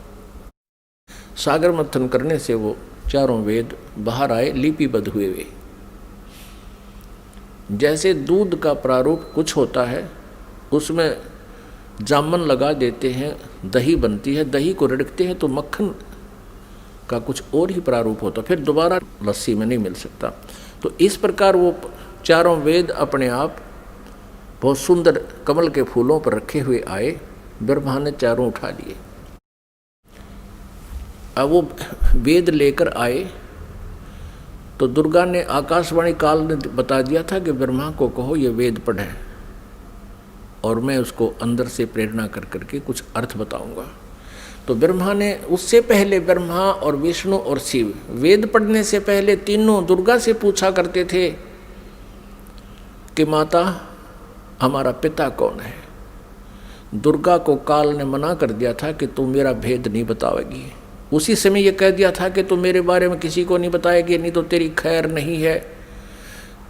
B: सागर मंथन करने से वो 4 वेद बाहर आए, लिपिबद्ध हुए वे। जैसे दूध का प्रारूप कुछ होता है, उसमें जामन लगा देते हैं, दही बनती है, दही को रिड़कते हैं तो मक्खन का कुछ और ही प्रारूप होता, फिर दोबारा लस्सी में नहीं मिल सकता। तो इस प्रकार वो 4 वेद अपने आप बहुत सुंदर कमल के फूलों पर रखे हुए आए। ब्रह्मा ने 4 उठा लिए। अब वो वेद लेकर आए तो दुर्गा ने आकाशवाणी काल ने बता दिया था कि ब्रह्मा को कहो ये वेद पढ़े, और मैं उसको अंदर से प्रेरणा कर करके कुछ अर्थ बताऊंगा। तो ब्रह्मा ने उससे पहले, ब्रह्मा और विष्णु और शिव वेद पढ़ने से पहले तीनों दुर्गा से पूछा करते थे कि माता हमारा पिता कौन है। दुर्गा को काल ने मना कर दिया था कि तुम मेरा भेद नहीं बताओगी। उसी समय ये कह दिया था कि तुम मेरे बारे में किसी को नहीं बताएगी, नहीं तो तेरी खैर नहीं है।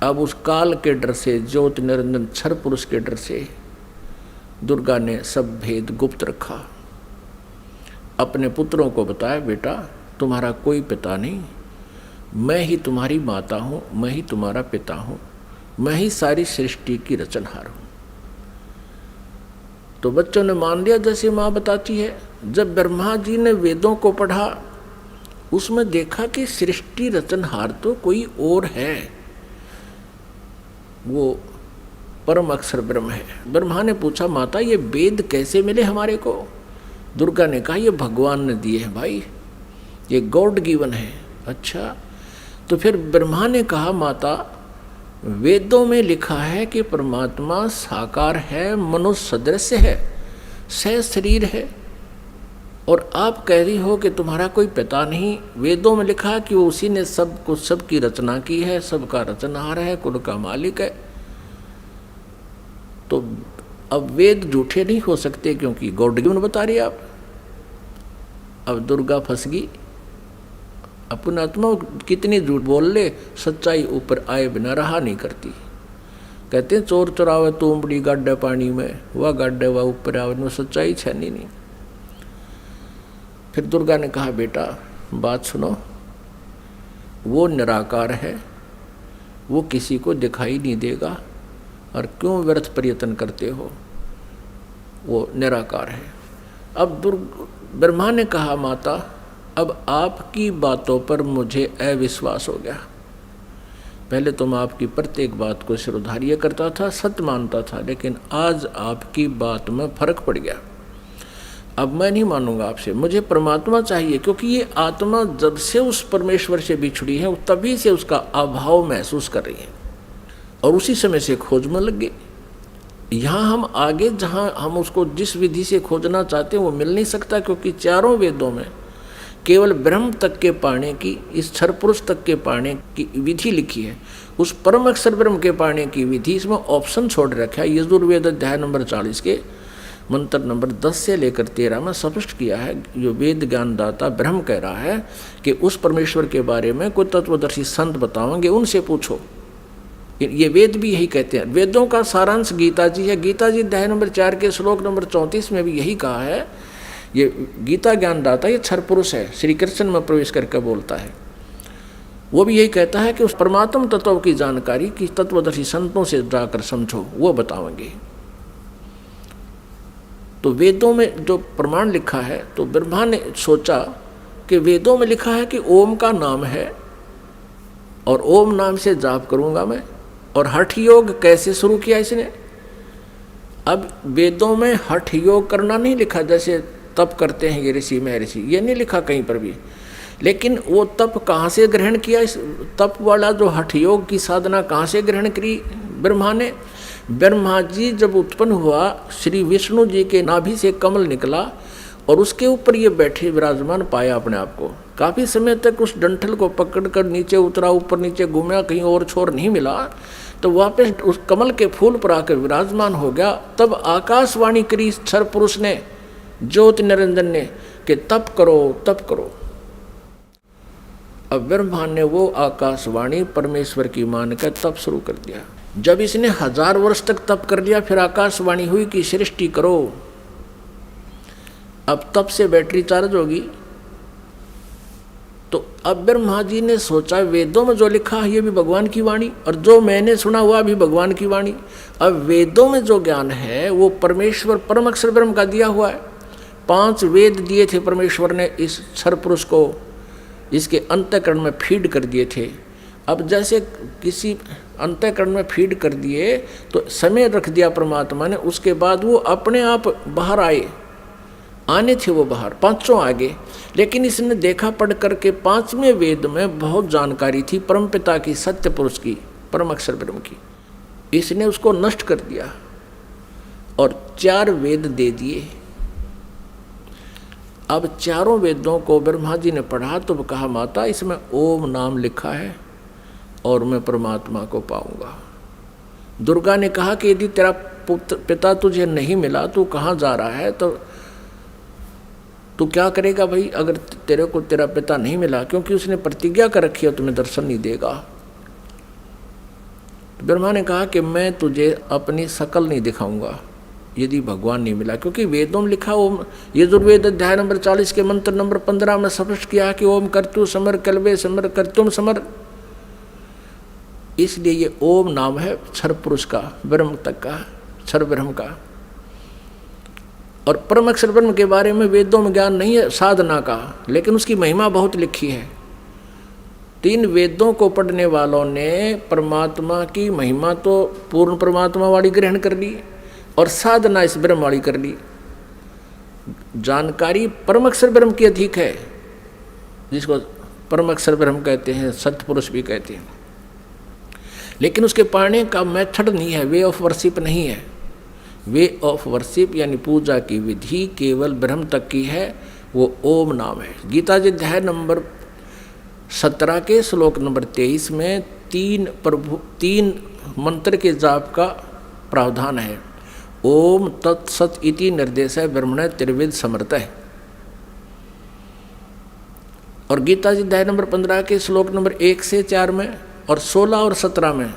B: अब उस काल के डर से, ज्योति निरंजन क्षर पुरुष के डर से दुर्गा ने सब भेद गुप्त रखा। अपने पुत्रों को बताया, बेटा तुम्हारा कोई पिता नहीं, मैं ही तुम्हारी माता हूँ, मैं ही तुम्हारा पिता हूँ, मैं ही सारी सृष्टि की रचनहार हूँ। तो बच्चों ने मान लिया जैसे माँ बताती है। जब ब्रह्मा जी ने वेदों को पढ़ा, उसमें देखा कि सृष्टि रचनहार तो कोई और है, वो परम अक्षर ब्रह्म है। ब्रह्मा ने पूछा माता ये वेद कैसे मिले हमारे को? दुर्गा ने कहा ये भगवान ने दिए हैं भाई, ये गॉड गिवन है। अच्छा, तो फिर ब्रह्मा ने कहा माता वेदों में लिखा है कि परमात्मा साकार है, मनुष्य सदृश है, सह शरीर है, और आप कह रही हो कि तुम्हारा कोई पिता नहीं। वेदों में लिखा है कि वो उसी ने सब कुछ, सब की रचना की है, सबका रचनहार है, कुल का मालिक है। तो अब वेद झूठे नहीं हो सकते क्योंकि गॉड गिवन बता रही आप। अब दुर्गा फंस गई, अपना आत्मा कितनी झूठ बोल ले, सच्चाई ऊपर आए बिना रहा नहीं करती। कहते हैं चोर चुरावे तोमड़ी गाड्डे पानी में, वह गाड्डे वह ऊपर आवे, में सच्चाई छनी नहीं। फिर दुर्गा ने कहा बेटा बात सुनो, वो निराकार है, वो किसी को दिखाई नहीं देगा, और क्यों व्यर्थ प्रयत्न करते हो, वो निराकार है। अब ब्रह्मा ने कहा माता अब आपकी बातों पर मुझे अविश्वास हो गया। पहले तो मैं आपकी प्रत्येक बात को सिरोधार्य करता था, सत्य मानता था, लेकिन आज आपकी बात में फर्क पड़ गया। अब मैं नहीं मानूंगा आपसे, मुझे परमात्मा चाहिए, क्योंकि ये आत्मा जब से उस परमेश्वर से बिछड़ी है तभी से उसका अभाव महसूस कर रही है, और उसी समय से खोज में लग गई। यहाँ हम आगे जहाँ हम उसको जिस विधि से खोजना चाहते हैं वो मिल नहीं सकता, क्योंकि चारों वेदों में केवल ब्रह्म तक के पाने की, इस क्षर पुरुष तक के पाने की विधि लिखी है। उस परम अक्षर ब्रह्म के पाने की विधि इसमें ऑप्शन छोड़ रखा है। यजुर्वेद अध्याय नंबर 40 के मंत्र नंबर 10 से लेकर 13 में स्पष्ट किया है, जो वेद ज्ञानदाता ब्रह्म कह रहा है कि उस परमेश्वर के बारे में कोई तत्वदर्शी संत बताओगे, उनसे पूछो। ये वेद भी यही कहते हैं। वेदों का सारांश गीता जी है। गीता जी अध्याय नंबर 4 के श्लोक नंबर 34 में भी यही कहा है। ये गीता ज्ञानदाता ये क्षर पुरुष है, श्री कृष्ण में प्रवेश करके बोलता है। वो भी यही कहता है कि उस परमात्म तत्व की जानकारी की तत्वदर्शी संतों से जाकर समझो, वो बताएंगे। तो वेदों में जो प्रमाण लिखा है, तो ब्रह्मा ने सोचा कि वेदों में लिखा है कि ओम का नाम है, और ओम नाम से जाप करूंगा मैं। और हठ योग कैसे शुरू किया इसने? अब वेदों में हठ योग करना नहीं लिखा, जैसे तप करते हैं ये ऋषि महर्षि, ये नहीं लिखा कहीं पर भी। लेकिन वो तप कहाँ से ग्रहण किया? इस तप वाला जो हठ योग की साधना कहाँ से ग्रहण करी ब्रह्मा ने? ब्रह्मा जी जब उत्पन्न हुआ, श्री विष्णु जी के नाभि से कमल निकला और उसके ऊपर ये बैठे विराजमान पाया अपने आप को। काफ़ी समय तक उस डंठल को पकड़कर नीचे उतरा, ऊपर नीचे घूमा, कहीं और छोर नहीं मिला, तो वापस उस कमल के फूल पर आकर विराजमान हो गया। तब आकाशवाणी करी क्षर पुरुष ने, ज्योति निरंजन ने, कि तप करो तप करो। अब ब्रह्मा ने वो आकाशवाणी परमेश्वर की मानकर तप शुरू कर दिया। जब इसने 1000 वर्ष तक तप कर लिया, फिर आकाशवाणी हुई कि सृष्टि करो। अब तप से बैटरी चार्ज होगी। तो अब ब्रह्मा जी ने सोचा वेदों में जो लिखा है ये भी भगवान की वाणी, और जो मैंने सुना हुआ भी भगवान की वाणी। अब वेदों में जो ज्ञान है वो परमेश्वर परम अक्षर ब्रह्म का दिया हुआ है। 5 वेद दिए थे परमेश्वर ने इस क्षर पुरुष को, इसके अंतःकरण में फीड कर दिए थे। अब जैसे किसी अंतःकरण में फीड कर दिए तो समय रख दिया परमात्मा ने, उसके बाद वो अपने आप बाहर आने थे वो बाहर, 5 आगे। लेकिन इसने देखा पढ़ करके 5वें वेद में बहुत जानकारी थी परमपिता की, सत्य पुरुष की, परम अक्षर ब्रह्म की। इसने उसको नष्ट कर दिया और 4 वेद दे दिए। अब चारों वेदों को ब्रह्मा जी ने पढ़ा तो कहा माता इसमें ओम नाम लिखा है और मैं परमात्मा को पाऊंगा। दुर्गा ने कहा कि यदि तेरा पिता तुझे नहीं मिला, तू कहाँ जा रहा है, तो तू क्या करेगा भाई अगर तेरे को तेरा पिता नहीं मिला, क्योंकि उसने प्रतिज्ञा कर रखी है तुम्हें दर्शन नहीं देगा। तो ब्रह्मा ने कहा कि मैं तुझे अपनी शकल नहीं दिखाऊंगा यदि भगवान नहीं मिला, क्योंकि वेदों में लिखा ओम, यजुर्वेद अध्याय नंबर 40 के मंत्र नंबर 15 में स्पष्ट किया कि ओम कर्तु समर कल्वे समर कर्तुम समर। इसलिए ये ओम नाम है क्षर पुरुष का, ब्रह्म तक का, क्षर ब्रह्म का। और परम अक्षर ब्रह्म के बारे में वेदों में ज्ञान नहीं है साधना का, लेकिन उसकी महिमा बहुत लिखी है। तीन वेदों को पढ़ने वालों ने परमात्मा की महिमा तो पूर्ण परमात्मा वाली ग्रहण कर ली और साधना इस ब्रह्म वाली कर ली। जानकारी परम अक्षर ब्रह्म की अधिक है, जिसको परम अक्षर ब्रह्म कहते हैं, सत्पुरुष भी कहते हैं। लेकिन उसके पाने का मेथड नहीं है, वे ऑफ वर्शिप नहीं है। वे ऑफ वर्शिप यानी पूजा की विधि केवल ब्रह्म तक की है, वो ओम नाम है। गीता जी अध्याय नंबर 17 के श्लोक नंबर 23 में तीन मंत्र के जाप का प्रावधान है। ओम तत्सत इति निर्देश है ब्रह्मण त्रिविध समर्थ है। और गीता जी अध्याय नंबर 15 के श्लोक नंबर 1 से 4 में और 16 और 17 में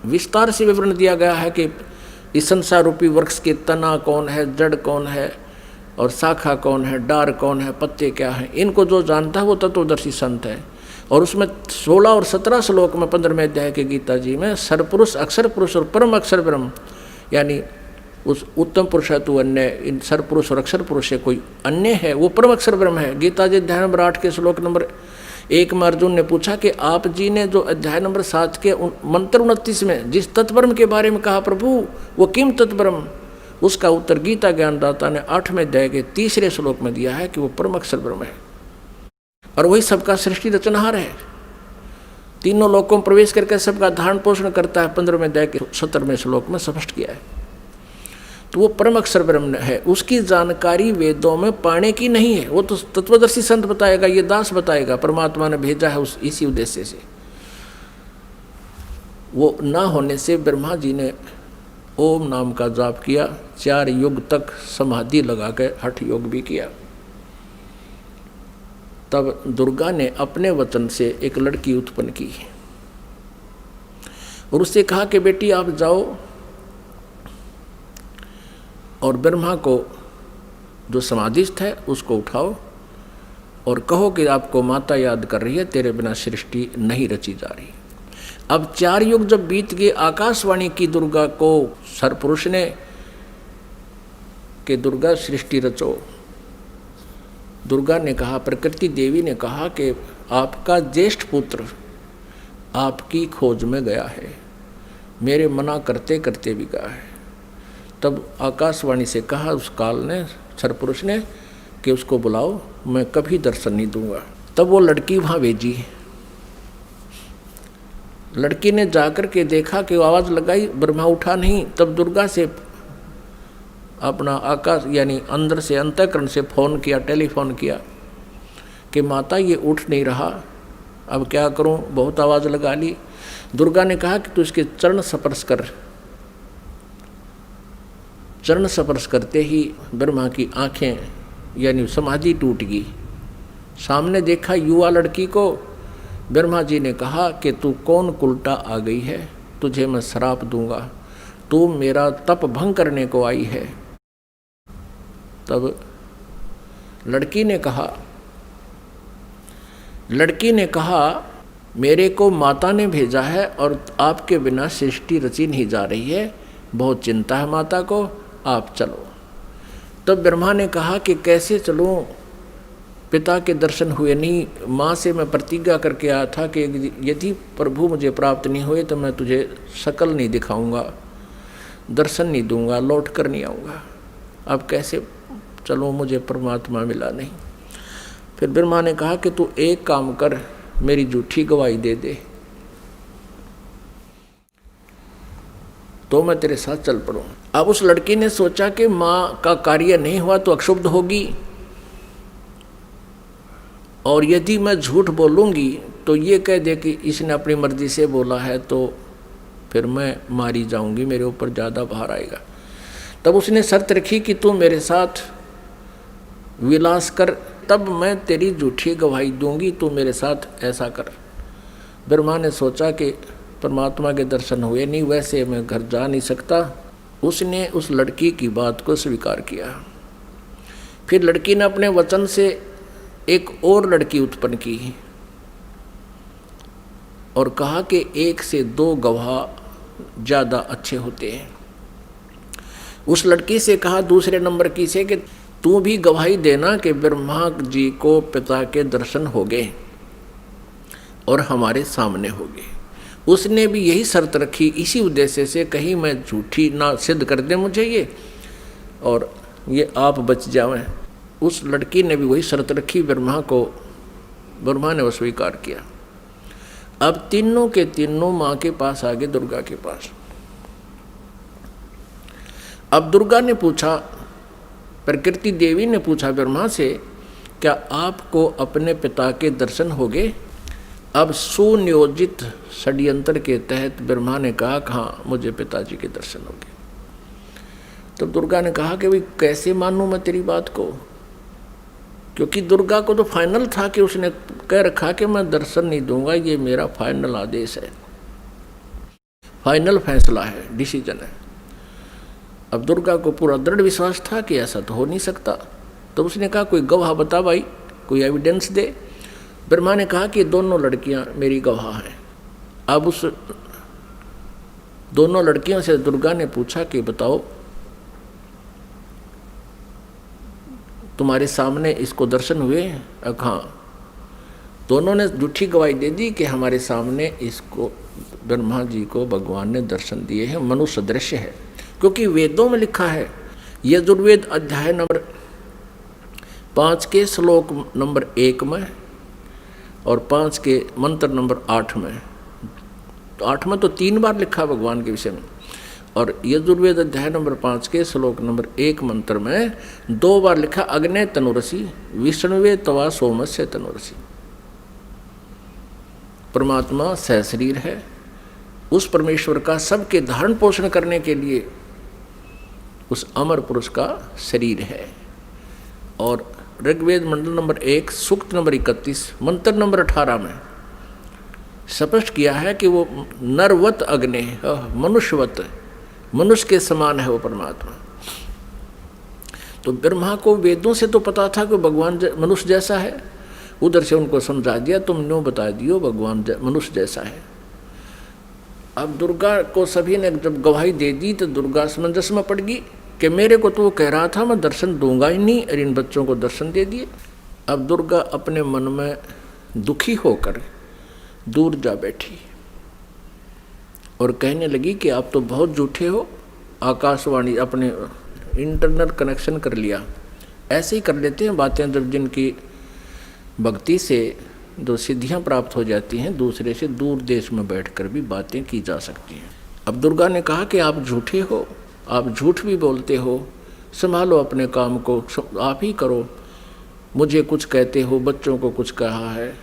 B: विस्तार से विवरण दिया गया है कि इस संसार रूपी वृक्ष के तना कौन है, जड़ कौन है और शाखा कौन है, डार कौन है, पत्ते क्या हैं। इनको जो जानता है वो तत्वदर्शी संत है। और उसमें 16 और 17 श्लोक में 15वें अध्याय के गीता जी में सरपुरुष, अक्षर पुरुष और परम अक्षर ब्रह्म, यानी उस उत्तम पुरुष है तू अन्य, इन सरपुरुष और अक्षर पुरुष से कोई अन्य है, वो परम अक्षर ब्रह्म है। गीता जी अध्याय नंबर 8 के श्लोक नंबर 1 में अर्जुन ने पूछा कि आप जी ने जो अध्याय नंबर 7 के मंत्र 29 में जिस तत्ब्रह्म के बारे में कहा प्रभु वो किम तत्ब्रह्म, उसका उत्तर गीता ज्ञानदाता ने 8वें अध्याय के 3रे श्लोक में दिया है कि वो परम अक्षर ब्रह्म है और वही सबका सृष्टि रचनहार है। तीनों लोकों में प्रवेश करके सबका धारण पोषण करता है, 15वें अध्याय के 17वें श्लोक में स्पष्ट किया है। तो वो परम अक्षर ब्रह्म है। उसकी जानकारी वेदों में पाने की नहीं है, वो तो तत्वदर्शी संत बताएगा, ये दास बताएगा, परमात्मा ने भेजा है उस इसी उद्देश्य से। वो ना होने से ब्रह्मा जी ने ओम नाम का जाप किया, 4 युग तक समाधि लगा के हठ योग भी किया। तब दुर्गा ने अपने वचन से एक लड़की उत्पन्न की और उससे कहा कि बेटी आप जाओ और ब्रह्मा को जो समाधिस्थ है उसको उठाओ और कहो कि आपको माता याद कर रही है, तेरे बिना सृष्टि नहीं रची जा रही। अब 4 युग जब बीत गए, आकाशवाणी की दुर्गा को सरपुरुष ने कि दुर्गा सृष्टि रचो। दुर्गा ने कहा, प्रकृति देवी ने कहा कि आपका ज्येष्ठ पुत्र आपकी खोज में गया है, मेरे मना करते करते भी गया है। तब आकाशवाणी से कहा उस काल ने, सरपुरुष ने, कि उसको बुलाओ, मैं कभी दर्शन नहीं दूंगा। तब वो लड़की वहाँ भेजी। लड़की ने जाकर के देखा कि आवाज़ लगाई, ब्रह्मा उठा नहीं। तब दुर्गा से अपना आकाश यानी अंदर से अंतःकरण से फ़ोन किया, टेलीफोन किया कि माता ये उठ नहीं रहा, अब क्या करूं, बहुत आवाज़ लगा ली। दुर्गा ने कहा कि तू इसके चरण स्पर्श कर। चरण स्पर्श करते ही ब्रह्मा की आंखें यानी समाधि टूट गई। सामने देखा युवा लड़की को। ब्रह्मा जी ने कहा कि तू कौन कुलटा आ गई है, तुझे मैं श्राप दूंगा, तू मेरा तप भंग करने को आई है। तब लड़की ने कहा मेरे को माता ने भेजा है और आपके बिना सृष्टि रची नहीं जा रही है, बहुत चिंता है माता को, आप चलो। तब ब्रह्मा ने कहा कि कैसे चलूं, पिता के दर्शन हुए नहीं। माँ से मैं प्रतिज्ञा करके आया था कि यदि प्रभु मुझे प्राप्त नहीं हुए तो मैं तुझे शकल नहीं दिखाऊंगा, दर्शन नहीं दूंगा, लौट कर नहीं आऊँगा। अब कैसे चलो, मुझे परमात्मा मिला नहीं। फिर ब्रह्मा ने कहा कि तू एक काम कर, मेरी झूठी गवाही दे दे तो मैं तेरे साथ चल पड़ूँ। अब उस लड़की ने सोचा कि माँ का कार्य नहीं हुआ तो अक्षुब्ध होगी और यदि मैं झूठ बोलूँगी तो ये कह दे कि इसने अपनी मर्जी से बोला है, तो फिर मैं मारी जाऊँगी, मेरे ऊपर ज़्यादा भार आएगा। तब उसने शर्त रखी कि तू मेरे साथ विलास कर, तब मैं तेरी झूठी गवाही दूंगी, तू मेरे साथ ऐसा कर। ब्रह्मा ने सोचा कि परमात्मा के दर्शन हुए नहीं, वैसे मैं घर जा नहीं सकता। उसने उस लड़की की बात को स्वीकार किया। फिर लड़की ने अपने वचन से एक और लड़की उत्पन्न की और कहा कि 1 से 2 गवाह ज़्यादा अच्छे होते हैं। उस लड़की से कहा दूसरे नंबर की से कि तू भी गवाही देना कि ब्रह्मा जी को पिता के दर्शन हो गए। और हमारे सामने होगे। उसने भी यही शर्त रखी इसी उद्देश्य से, कहीं मैं झूठी ना सिद्ध कर दे मुझे ये और ये आप बच जावें। उस लड़की ने भी वही शर्त रखी ब्रह्मा को, ब्रह्मा ने वो स्वीकार किया। अब तीनों के तीनों माँ के पास आ गए, दुर्गा के पास। अब दुर्गा ने पूछा, प्रकृति देवी ने पूछा ब्रह्मा से, क्या आपको अपने पिता के दर्शन हो गए? अब सुनियोजित षड्यंत्र के तहत ब्रह्मा ने कहा कि हाँ मुझे पिताजी के दर्शन हो गए। तो दुर्गा ने कहा कि भाई कैसे मानूं मैं तेरी बात को, क्योंकि दुर्गा को तो फाइनल था कि उसने कह रखा कि मैं दर्शन नहीं दूंगा, ये मेरा फाइनल आदेश है, फाइनल फैसला है, डिसीजन है। अब दुर्गा को पूरा दृढ़ विश्वास था कि ऐसा तो हो नहीं सकता। तो उसने कहा कोई गवाह बता भाई, कोई एविडेंस दे। ब्रह्मा ने कहा कि दोनों लड़कियां मेरी गवाह हैं। अब उस दोनों लड़कियों से दुर्गा ने पूछा कि बताओ तुम्हारे सामने इसको दर्शन हुए? हाँ। दोनों ने झूठी गवाही दे दी कि हमारे सामने इसको ब्रह्मा जी को भगवान ने दर्शन दिए हैं, मनुष्य दृश्य है। क्योंकि वेदों में लिखा है, यजुर्वेद अध्याय नंबर 5 के श्लोक नंबर 1 में और 5 के मंत्र नंबर 8 में, तो 8 में तो 3 बार लिखा भगवान के विषय में, और यजुर्वेद अध्याय नंबर 5 के श्लोक नंबर 1 मंत्र में 2 बार लिखा अग्ने तनुरसी विष्णुवे तवा सोमस्य तनुरसी। परमात्मा सहशरीर है, उस परमेश्वर का सबके धारण पोषण करने के लिए उस अमर पुरुष का शरीर है। और ऋग्वेद मंडल नंबर 1 सूक्त नंबर 31 मंत्र नंबर 18 में स्पष्ट किया है कि वो नरवत अग्नि, मनुष्यवत, मनुष्य के समान है वो परमात्मा। तो ब्रह्मा को वेदों से तो पता था कि भगवान मनुष्य जैसा है, उधर से उनको समझा दिया, तुम न्यों बता दियो भगवान मनुष्य जैसा है। अब दुर्गा को सभी ने जब गवाही दे दी तो दुर्गा समंजस में पड़ गई कि मेरे को तो वो कह रहा था मैं दर्शन दूंगा ही नहीं, और इन बच्चों को दर्शन दे दिए। अब दुर्गा अपने मन में दुखी होकर दूर जा बैठी और कहने लगी कि आप तो बहुत झूठे हो। आकाशवाणी अपने इंटरनेट कनेक्शन कर लिया, ऐसे ही कर लेते हैं बातें जब जिनकी भक्ति से जो सिद्धियां प्राप्त हो जाती हैं, दूसरे से दूर देश में बैठकर भी बातें की जा सकती हैं। अब दुर्गा ने कहा कि आप झूठे हो, आप झूठ भी बोलते हो, संभालो अपने काम को, आप ही करो, मुझे कुछ कहते हो, बच्चों को कुछ कहा है।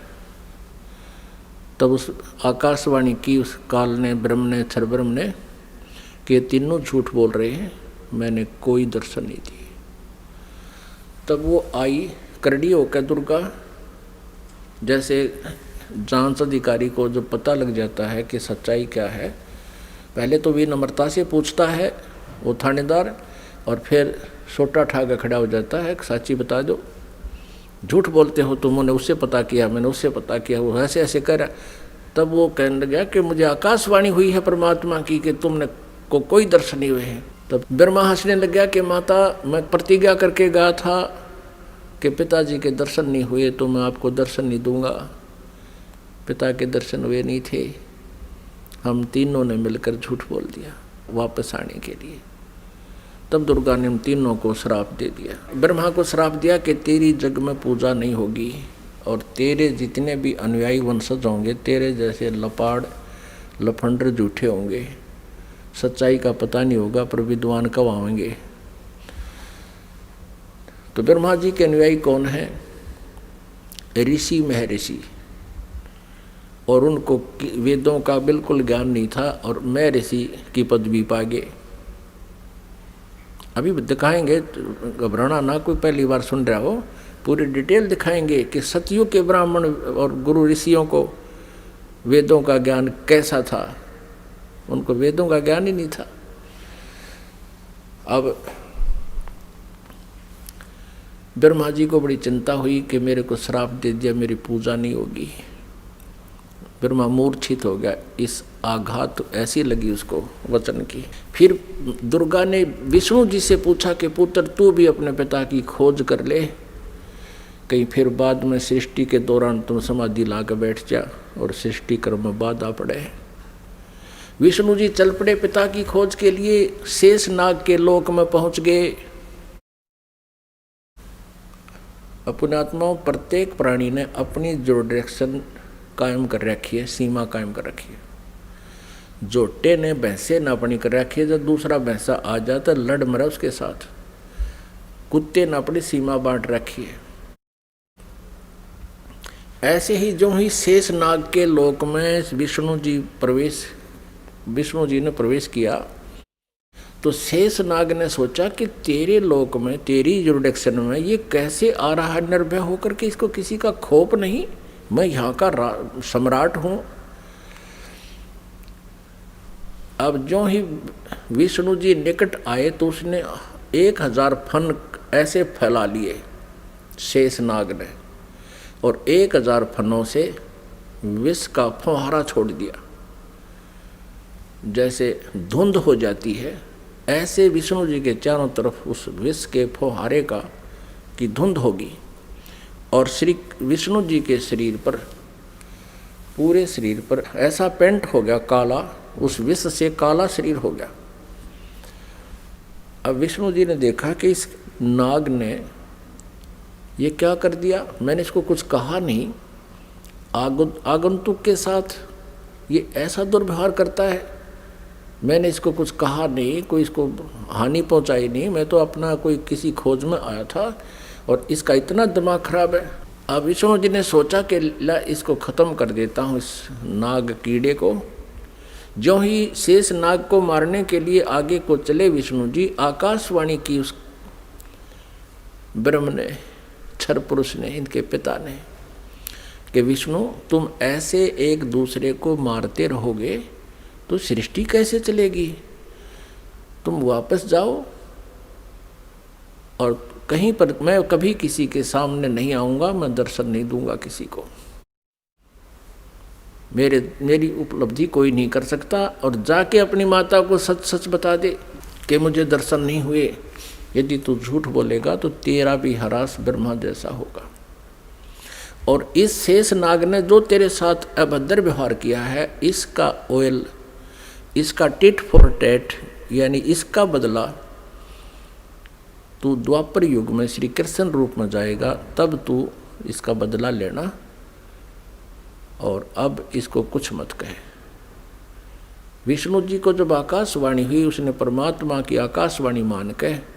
B: तब उस आकाशवाणी की उस काल ने, ब्रह्म ने, क्षर ब्रह्म ने कि तीनों झूठ बोल रहे हैं, मैंने कोई दर्शन नहीं दिए। तब वो आई करड़ी होकर दुर्गा, जैसे जांच अधिकारी को जो पता लग जाता है कि सच्चाई क्या है, पहले तो विनम्रता से पूछता है वो थानेदार, और फिर सोटा ठाकर खड़ा हो जाता है, सच्ची बता दो, झूठ बोलते हो तुमने उससे पता किया, मैंने उससे पता किया, वो ऐसे ऐसे कर। तब वो कहने लगा कि मुझे आकाशवाणी हुई है परमात्मा की कि तुमने को कोई दर्शन नहीं हुए हैं। तब ब्रह्मा हंसने लग गया कि माता मैं प्रतिज्ञा करके गया था कि पिताजी के दर्शन नहीं हुए तो मैं आपको दर्शन नहीं दूंगा। पिता के दर्शन हुए नहीं थे, हम तीनों ने मिलकर झूठ बोल दिया वापस आने के लिए। तब दुर्गा ने उन तीनों को श्राप दे दिया। ब्रह्मा को श्राप दिया कि तेरी जग में पूजा नहीं होगी और तेरे जितने भी अनुयायी वंशज होंगे तेरे जैसे लपाड़ लफंडर झूठे होंगे, सच्चाई का पता नहीं होगा पर विद्वान कब आएंगे। तो ब्रह्मा जी के अनुयायी कौन है? ऋषि महर्षि, और उनको वेदों का बिल्कुल ज्ञान नहीं था और महर्षि की पदवी पा गए। अभी दिखाएंगे, घबराना ना, कोई पहली बार सुन रहा हो, पूरी डिटेल दिखाएंगे कि सतयुग के ब्राह्मण और गुरु ऋषियों को वेदों का ज्ञान कैसा था। उनको वेदों का ज्ञान ही नहीं था। अब ब्रह्मा जी को बड़ी चिंता हुई कि मेरे को श्राप दे दिया, मेरी पूजा नहीं होगी। ब्रह्मा मूर्छित हो गया, इस आघात ऐसी लगी उसको वचन की। फिर दुर्गा ने विष्णु जी से पूछा कि पुत्र तू भी अपने पिता की खोज कर ले कहीं फिर बाद में सृष्टि के दौरान तुम समाधि ला कर बैठ जा और सृष्टि कर्म में बाधा पड़े। विष्णु जी चल पड़े पिता की खोज के लिए, शेष नाग के लोक में पहुंच गए। अपने आत्माओं प्रत्येक प्राणी ने अपनी जो डायरेक्शन कायम कर रखी है, सीमा कायम कर रखी है। जोटे ने भैंसे न अपनी कर रखी है, जब दूसरा भैंसा आ जाता लड़ मरा उसके साथ। कुत्ते ने अपनी सीमा बांट रखी है। ऐसे ही जो ही शेष नाग के लोक में विष्णु जी ने प्रवेश किया तो शेष नाग ने सोचा कि तेरे लोक में, तेरी जुरिडिक्शन में ये कैसे आ रहा है निर्भय होकर के, इसको किसी का खौफ नहीं, मैं यहाँ का सम्राट हूँ। अब जो ही विष्णु जी निकट आए तो उसने 1000 फन ऐसे फैला लिए शेष नाग ने, और 1000 फनों से विष का फुहारा छोड़ दिया। जैसे धुंध हो जाती है ऐसे विष्णु जी के चारों तरफ उस विष के फुहारे की धुंध होगी, और श्री विष्णु जी के शरीर पर, पूरे शरीर पर ऐसा पेंट हो गया काला, उस विष से काला शरीर हो गया। अब विष्णु जी ने देखा कि इस नाग ने ये क्या कर दिया, मैंने इसको कुछ कहा नहीं, आगंतुक के साथ ये ऐसा दुर्व्यवहार करता है, मैंने इसको कुछ कहा नहीं, कोई इसको हानि पहुंचाई नहीं, मैं तो अपना कोई किसी खोज में आया था और इसका इतना दिमाग खराब है। अब विष्णु जी ने सोचा कि ला इसको ख़त्म कर देता हूँ इस नाग कीड़े को। जो ही शेष नाग को मारने के लिए आगे को चले विष्णु जी, आकाशवाणी की उस ब्रह्म ने, क्षर पुरुष ने, इनके पिता ने, कि विष्णु तुम ऐसे एक दूसरे को मारते रहोगे तो सृष्टि कैसे चलेगी, तुम वापस जाओ, और कहीं पर मैं कभी किसी के सामने नहीं आऊँगा, मैं दर्शन नहीं दूंगा किसी को, मेरी उपलब्धि कोई नहीं कर सकता, और जाके अपनी माता को सच सच बता दे कि मुझे दर्शन नहीं हुए। यदि तू झूठ बोलेगा तो तेरा भी हरास ब्रह्मा जैसा होगा। और इस शेष नाग ने जो तेरे साथ अभद्र व्यवहार किया है, इसका ऑयल, इसका टिट फॉर टैट, यानी इसका बदला तू द्वापर युग में श्री कृष्ण रूप में जाएगा, तब तू इसका बदला लेना, और अब इसको कुछ मत कहे। विष्णु जी को जब आकाशवाणी हुई, उसने परमात्मा की आकाशवाणी मान के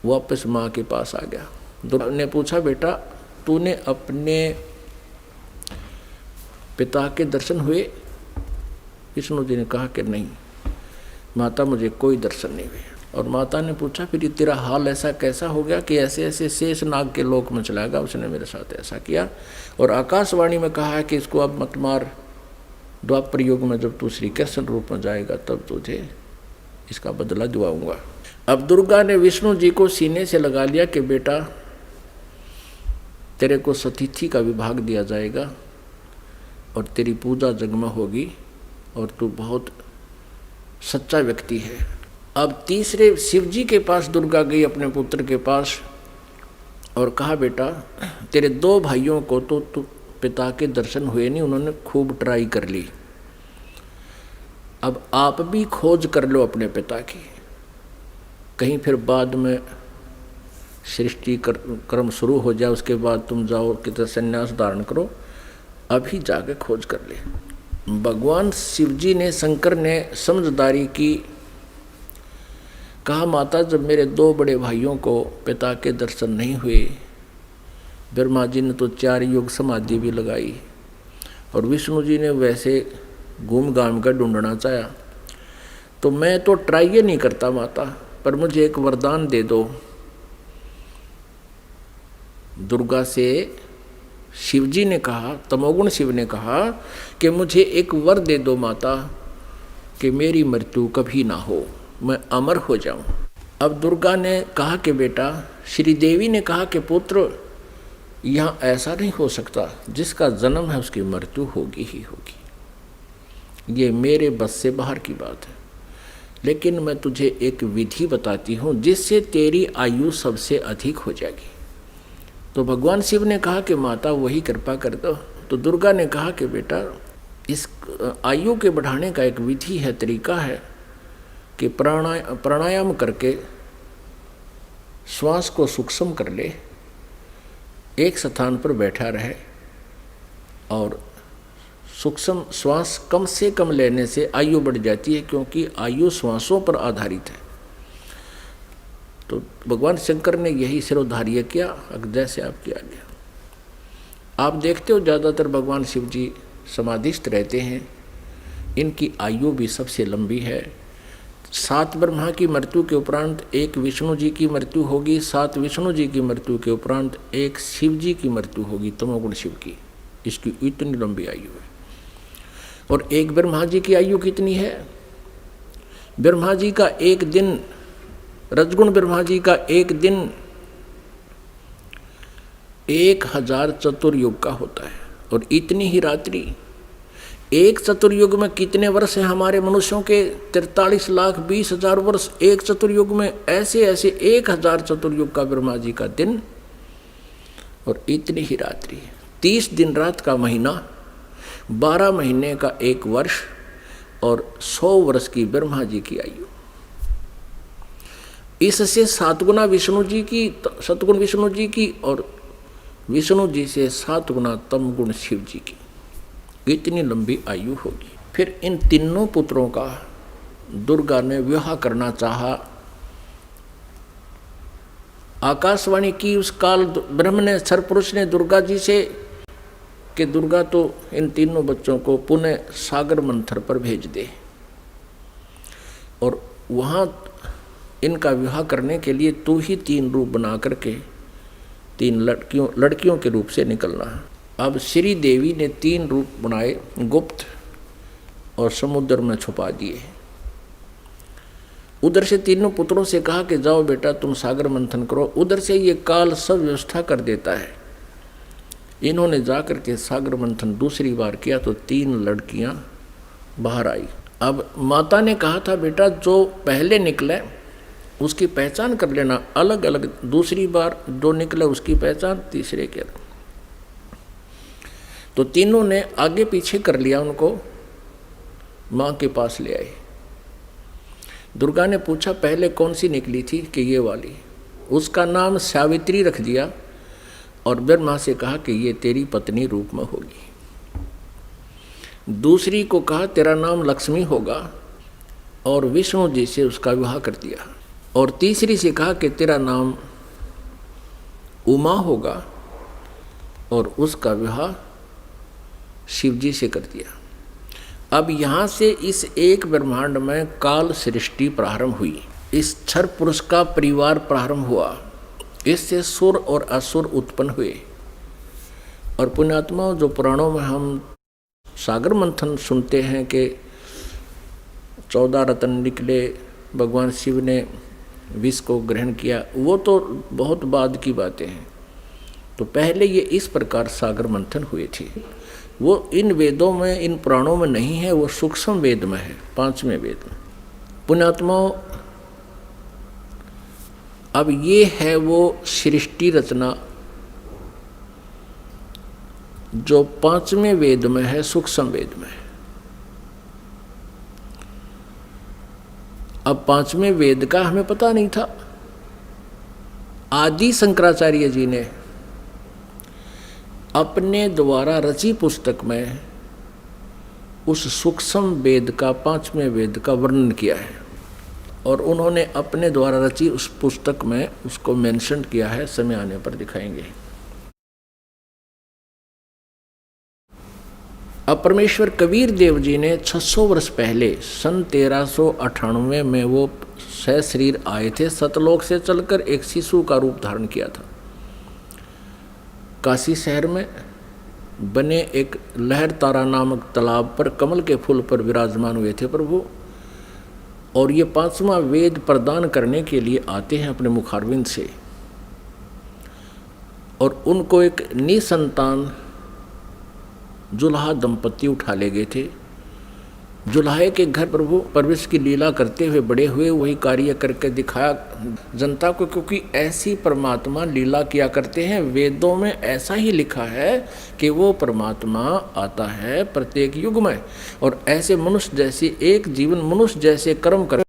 B: वापस माँ के पास आ गया। दुर्गा ने पूछा, बेटा तूने अपने पिता के दर्शन हुए? विष्णु जी ने कहा कि नहीं माता, मुझे कोई दर्शन नहीं हुए। और माता ने पूछा, फिर तेरा हाल ऐसा कैसा हो गया कि ऐसे ऐसे शेष नाग के लोक में चला गया, उसने मेरे साथ ऐसा किया, और आकाशवाणी में कहा है कि इसको अब मत मार, द्वापर युग में जब तू श्री कृष्ण रूप में जाएगा तब तुझे इसका बदला दिलाऊंगा। अब दुर्गा ने विष्णु जी को सीने से लगा लिया कि बेटा तेरे को सतिथि का विभाग दिया जाएगा और तेरी पूजा जग में होगी, और तू बहुत सच्चा व्यक्ति है। अब तीसरे शिव जी के पास दुर्गा गई, अपने पुत्र के पास, और कहा, बेटा तेरे 2 भाइयों को तो पिता के दर्शन हुए नहीं, उन्होंने खूब ट्राई कर ली, अब आप भी खोज कर लो अपने पिता की, कहीं फिर बाद में सृष्टि कर्म शुरू हो जाए, उसके बाद तुम जाओ कितना संन्यास धारण करो, अभी जाके खोज कर ले। भगवान शिव जी ने, शंकर ने समझदारी की, कहा माता जब मेरे 2 बड़े भाइयों को पिता के दर्शन नहीं हुए, ब्रह्मा जी ने तो 4 युग समाधि भी लगाई, और विष्णु जी ने वैसे घूम घाम कर ढूंढना चाहा, तो मैं तो ट्राई ही नहीं करता माता, पर मुझे एक वरदान दे दो। दुर्गा से शिवजी ने कहा, तमोगुण शिव ने कहा कि मुझे एक वर दे दो माता कि मेरी मृत्यु कभी ना हो, मैं अमर हो जाऊं। अब दुर्गा ने कहा कि बेटा, श्री देवी ने कहा कि पुत्र यहाँ ऐसा नहीं हो सकता, जिसका जन्म है उसकी मृत्यु होगी ही होगी, ये मेरे बस से बाहर की बात है, लेकिन मैं तुझे एक विधि बताती हूँ जिससे तेरी आयु सबसे अधिक हो जाएगी। तो भगवान शिव ने कहा कि माता वही कृपा कर दो। तो दुर्गा ने कहा कि बेटा इस आयु के बढ़ाने का एक विधि है, तरीका है कि प्राणायाम करके श्वास को सूक्ष्म कर ले, एक स्थान पर बैठा रहे और सूक्ष्म श्वास कम से कम लेने से आयु बढ़ जाती है, क्योंकि आयु श्वासों पर आधारित है। तो भगवान शंकर ने यही सिरोधार्य किया, जैसे आप किया गया। आप देखते हो ज़्यादातर भगवान शिव जी समाधिस्थ रहते हैं, इनकी आयु भी सबसे लंबी है। 7 ब्रह्मा की मृत्यु के उपरांत एक विष्णु जी की मृत्यु होगी, 7 विष्णु जी की मृत्यु के उपरांत एक शिव जी की मृत्यु होगी, तमोगुण शिव की। इसकी इतनी लंबी आयु है। और एक ब्रह्मा जी की आयु कितनी है? ब्रह्मा जी का एक दिन, रजगुण ब्रह्मा जी का एक दिन 1000 चतुर्युग का होता है। और इतनी ही रात्रि, एक चतुर्युग में कितने वर्ष हैं हमारे मनुष्यों के? 43,20,000 वर्ष एक चतुर्युग में। ऐसे ऐसे 1000 चतुर्युग का ब्रह्मा जी का दिन और इतनी ही रात्रि। 30 दिन रात का महीना, 12 महीने का एक वर्ष और 100 वर्ष की ब्रह्मा जी की आयु। इससे 7 गुना विष्णु जी की, सतगुण विष्णु जी की, और विष्णु जी से 7 गुना तम गुण शिव जी की, इतनी लंबी आयु होगी। फिर इन तीनों पुत्रों का दुर्गा ने विवाह करना चाहा। आकाशवाणी की उस काल ब्रह्म ने, सरपुरुष ने दुर्गा जी से कि दुर्गा तो इन तीनों बच्चों को पुनः सागर मंथर पर भेज दे और वहाँ इनका विवाह करने के लिए तू ही 3 रूप बना करके 3 लड़कियों के रूप से निकलना है। अब श्री देवी ने 3 रूप बनाए, गुप्त, और समुद्र में छुपा दिए। उधर से तीनों पुत्रों से कहा कि जाओ बेटा तुम सागर मंथन करो। उधर से ये काल सब व्यवस्था कर देता है। इन्होंने जाकर के सागर मंथन दूसरी बार किया तो 3 लड़कियां बाहर आई। अब माता ने कहा था बेटा जो पहले निकले उसकी पहचान कर लेना, अलग अलग। दूसरी बार जो निकले उसकी पहचान तीसरे के। तो तीनों ने आगे पीछे कर लिया, उनको माँ के पास ले आए। दुर्गा ने पूछा पहले कौन सी निकली थी? कि ये वाली। उसका नाम सावित्री रख दिया और ब्रह्मा से कहा कि ये तेरी पत्नी रूप में होगी। दूसरी को कहा तेरा नाम लक्ष्मी होगा और विष्णु जी से उसका विवाह कर दिया। और तीसरी से कहा कि तेरा नाम उमा होगा और उसका विवाह शिव जी से कर दिया। अब यहाँ से इस एक ब्रह्मांड में काल सृष्टि प्रारंभ हुई। इस क्षर पुरुष का परिवार प्रारंभ हुआ। इससे सुर और असुर उत्पन्न हुए। और पुण्यात्माओं, जो पुराणों में हम सागर मंथन सुनते हैं कि 14 रत्न निकले, भगवान शिव ने विष को ग्रहण किया, वो तो बहुत बाद की बातें हैं। तो पहले ये इस प्रकार सागर मंथन हुए थे। वो इन वेदों में, इन पुराणों में नहीं है, वो सूक्ष्म वेद में है, 5वें वेद में। पुण्यात्माओं, अब ये है वो सृष्टि रचना जो 5वें वेद में है, सूक्ष्म वेद में। अब 5वें वेद का हमें पता नहीं था। आदि शंकराचार्य जी ने अपने द्वारा रची पुस्तक में उस सूक्ष्म वेद का, 5वें वेद का वर्णन किया है और उन्होंने अपने द्वारा रची उस पुस्तक में उसको मेंशन किया है। समय आने पर दिखाएंगे। अब परमेश्वर कबीर देव जी ने 600 वर्ष पहले सन 1398 में वो सशरीर आए थे। सतलोक से चलकर एक शिशु का रूप धारण किया था। काशी शहर में बने एक लहर तारा नामक तालाब पर कमल के फूल पर विराजमान हुए थे प्रभु। और ये 5वां वेद प्रदान करने के लिए आते हैं अपने मुखारविंद से। और उनको एक निसंतान जुल्हा दंपति उठा ले गए थे। जुलाहे के घर प्रभु परवेश की लीला करते हुए बड़े हुए, वही कार्य करके दिखाया जनता को, क्योंकि ऐसी परमात्मा लीला किया करते हैं। वेदों में ऐसा ही लिखा है कि वो परमात्मा आता है प्रत्येक युग में, और ऐसे मनुष्य जैसी एक जीवन मनुष्य जैसे कर्म कर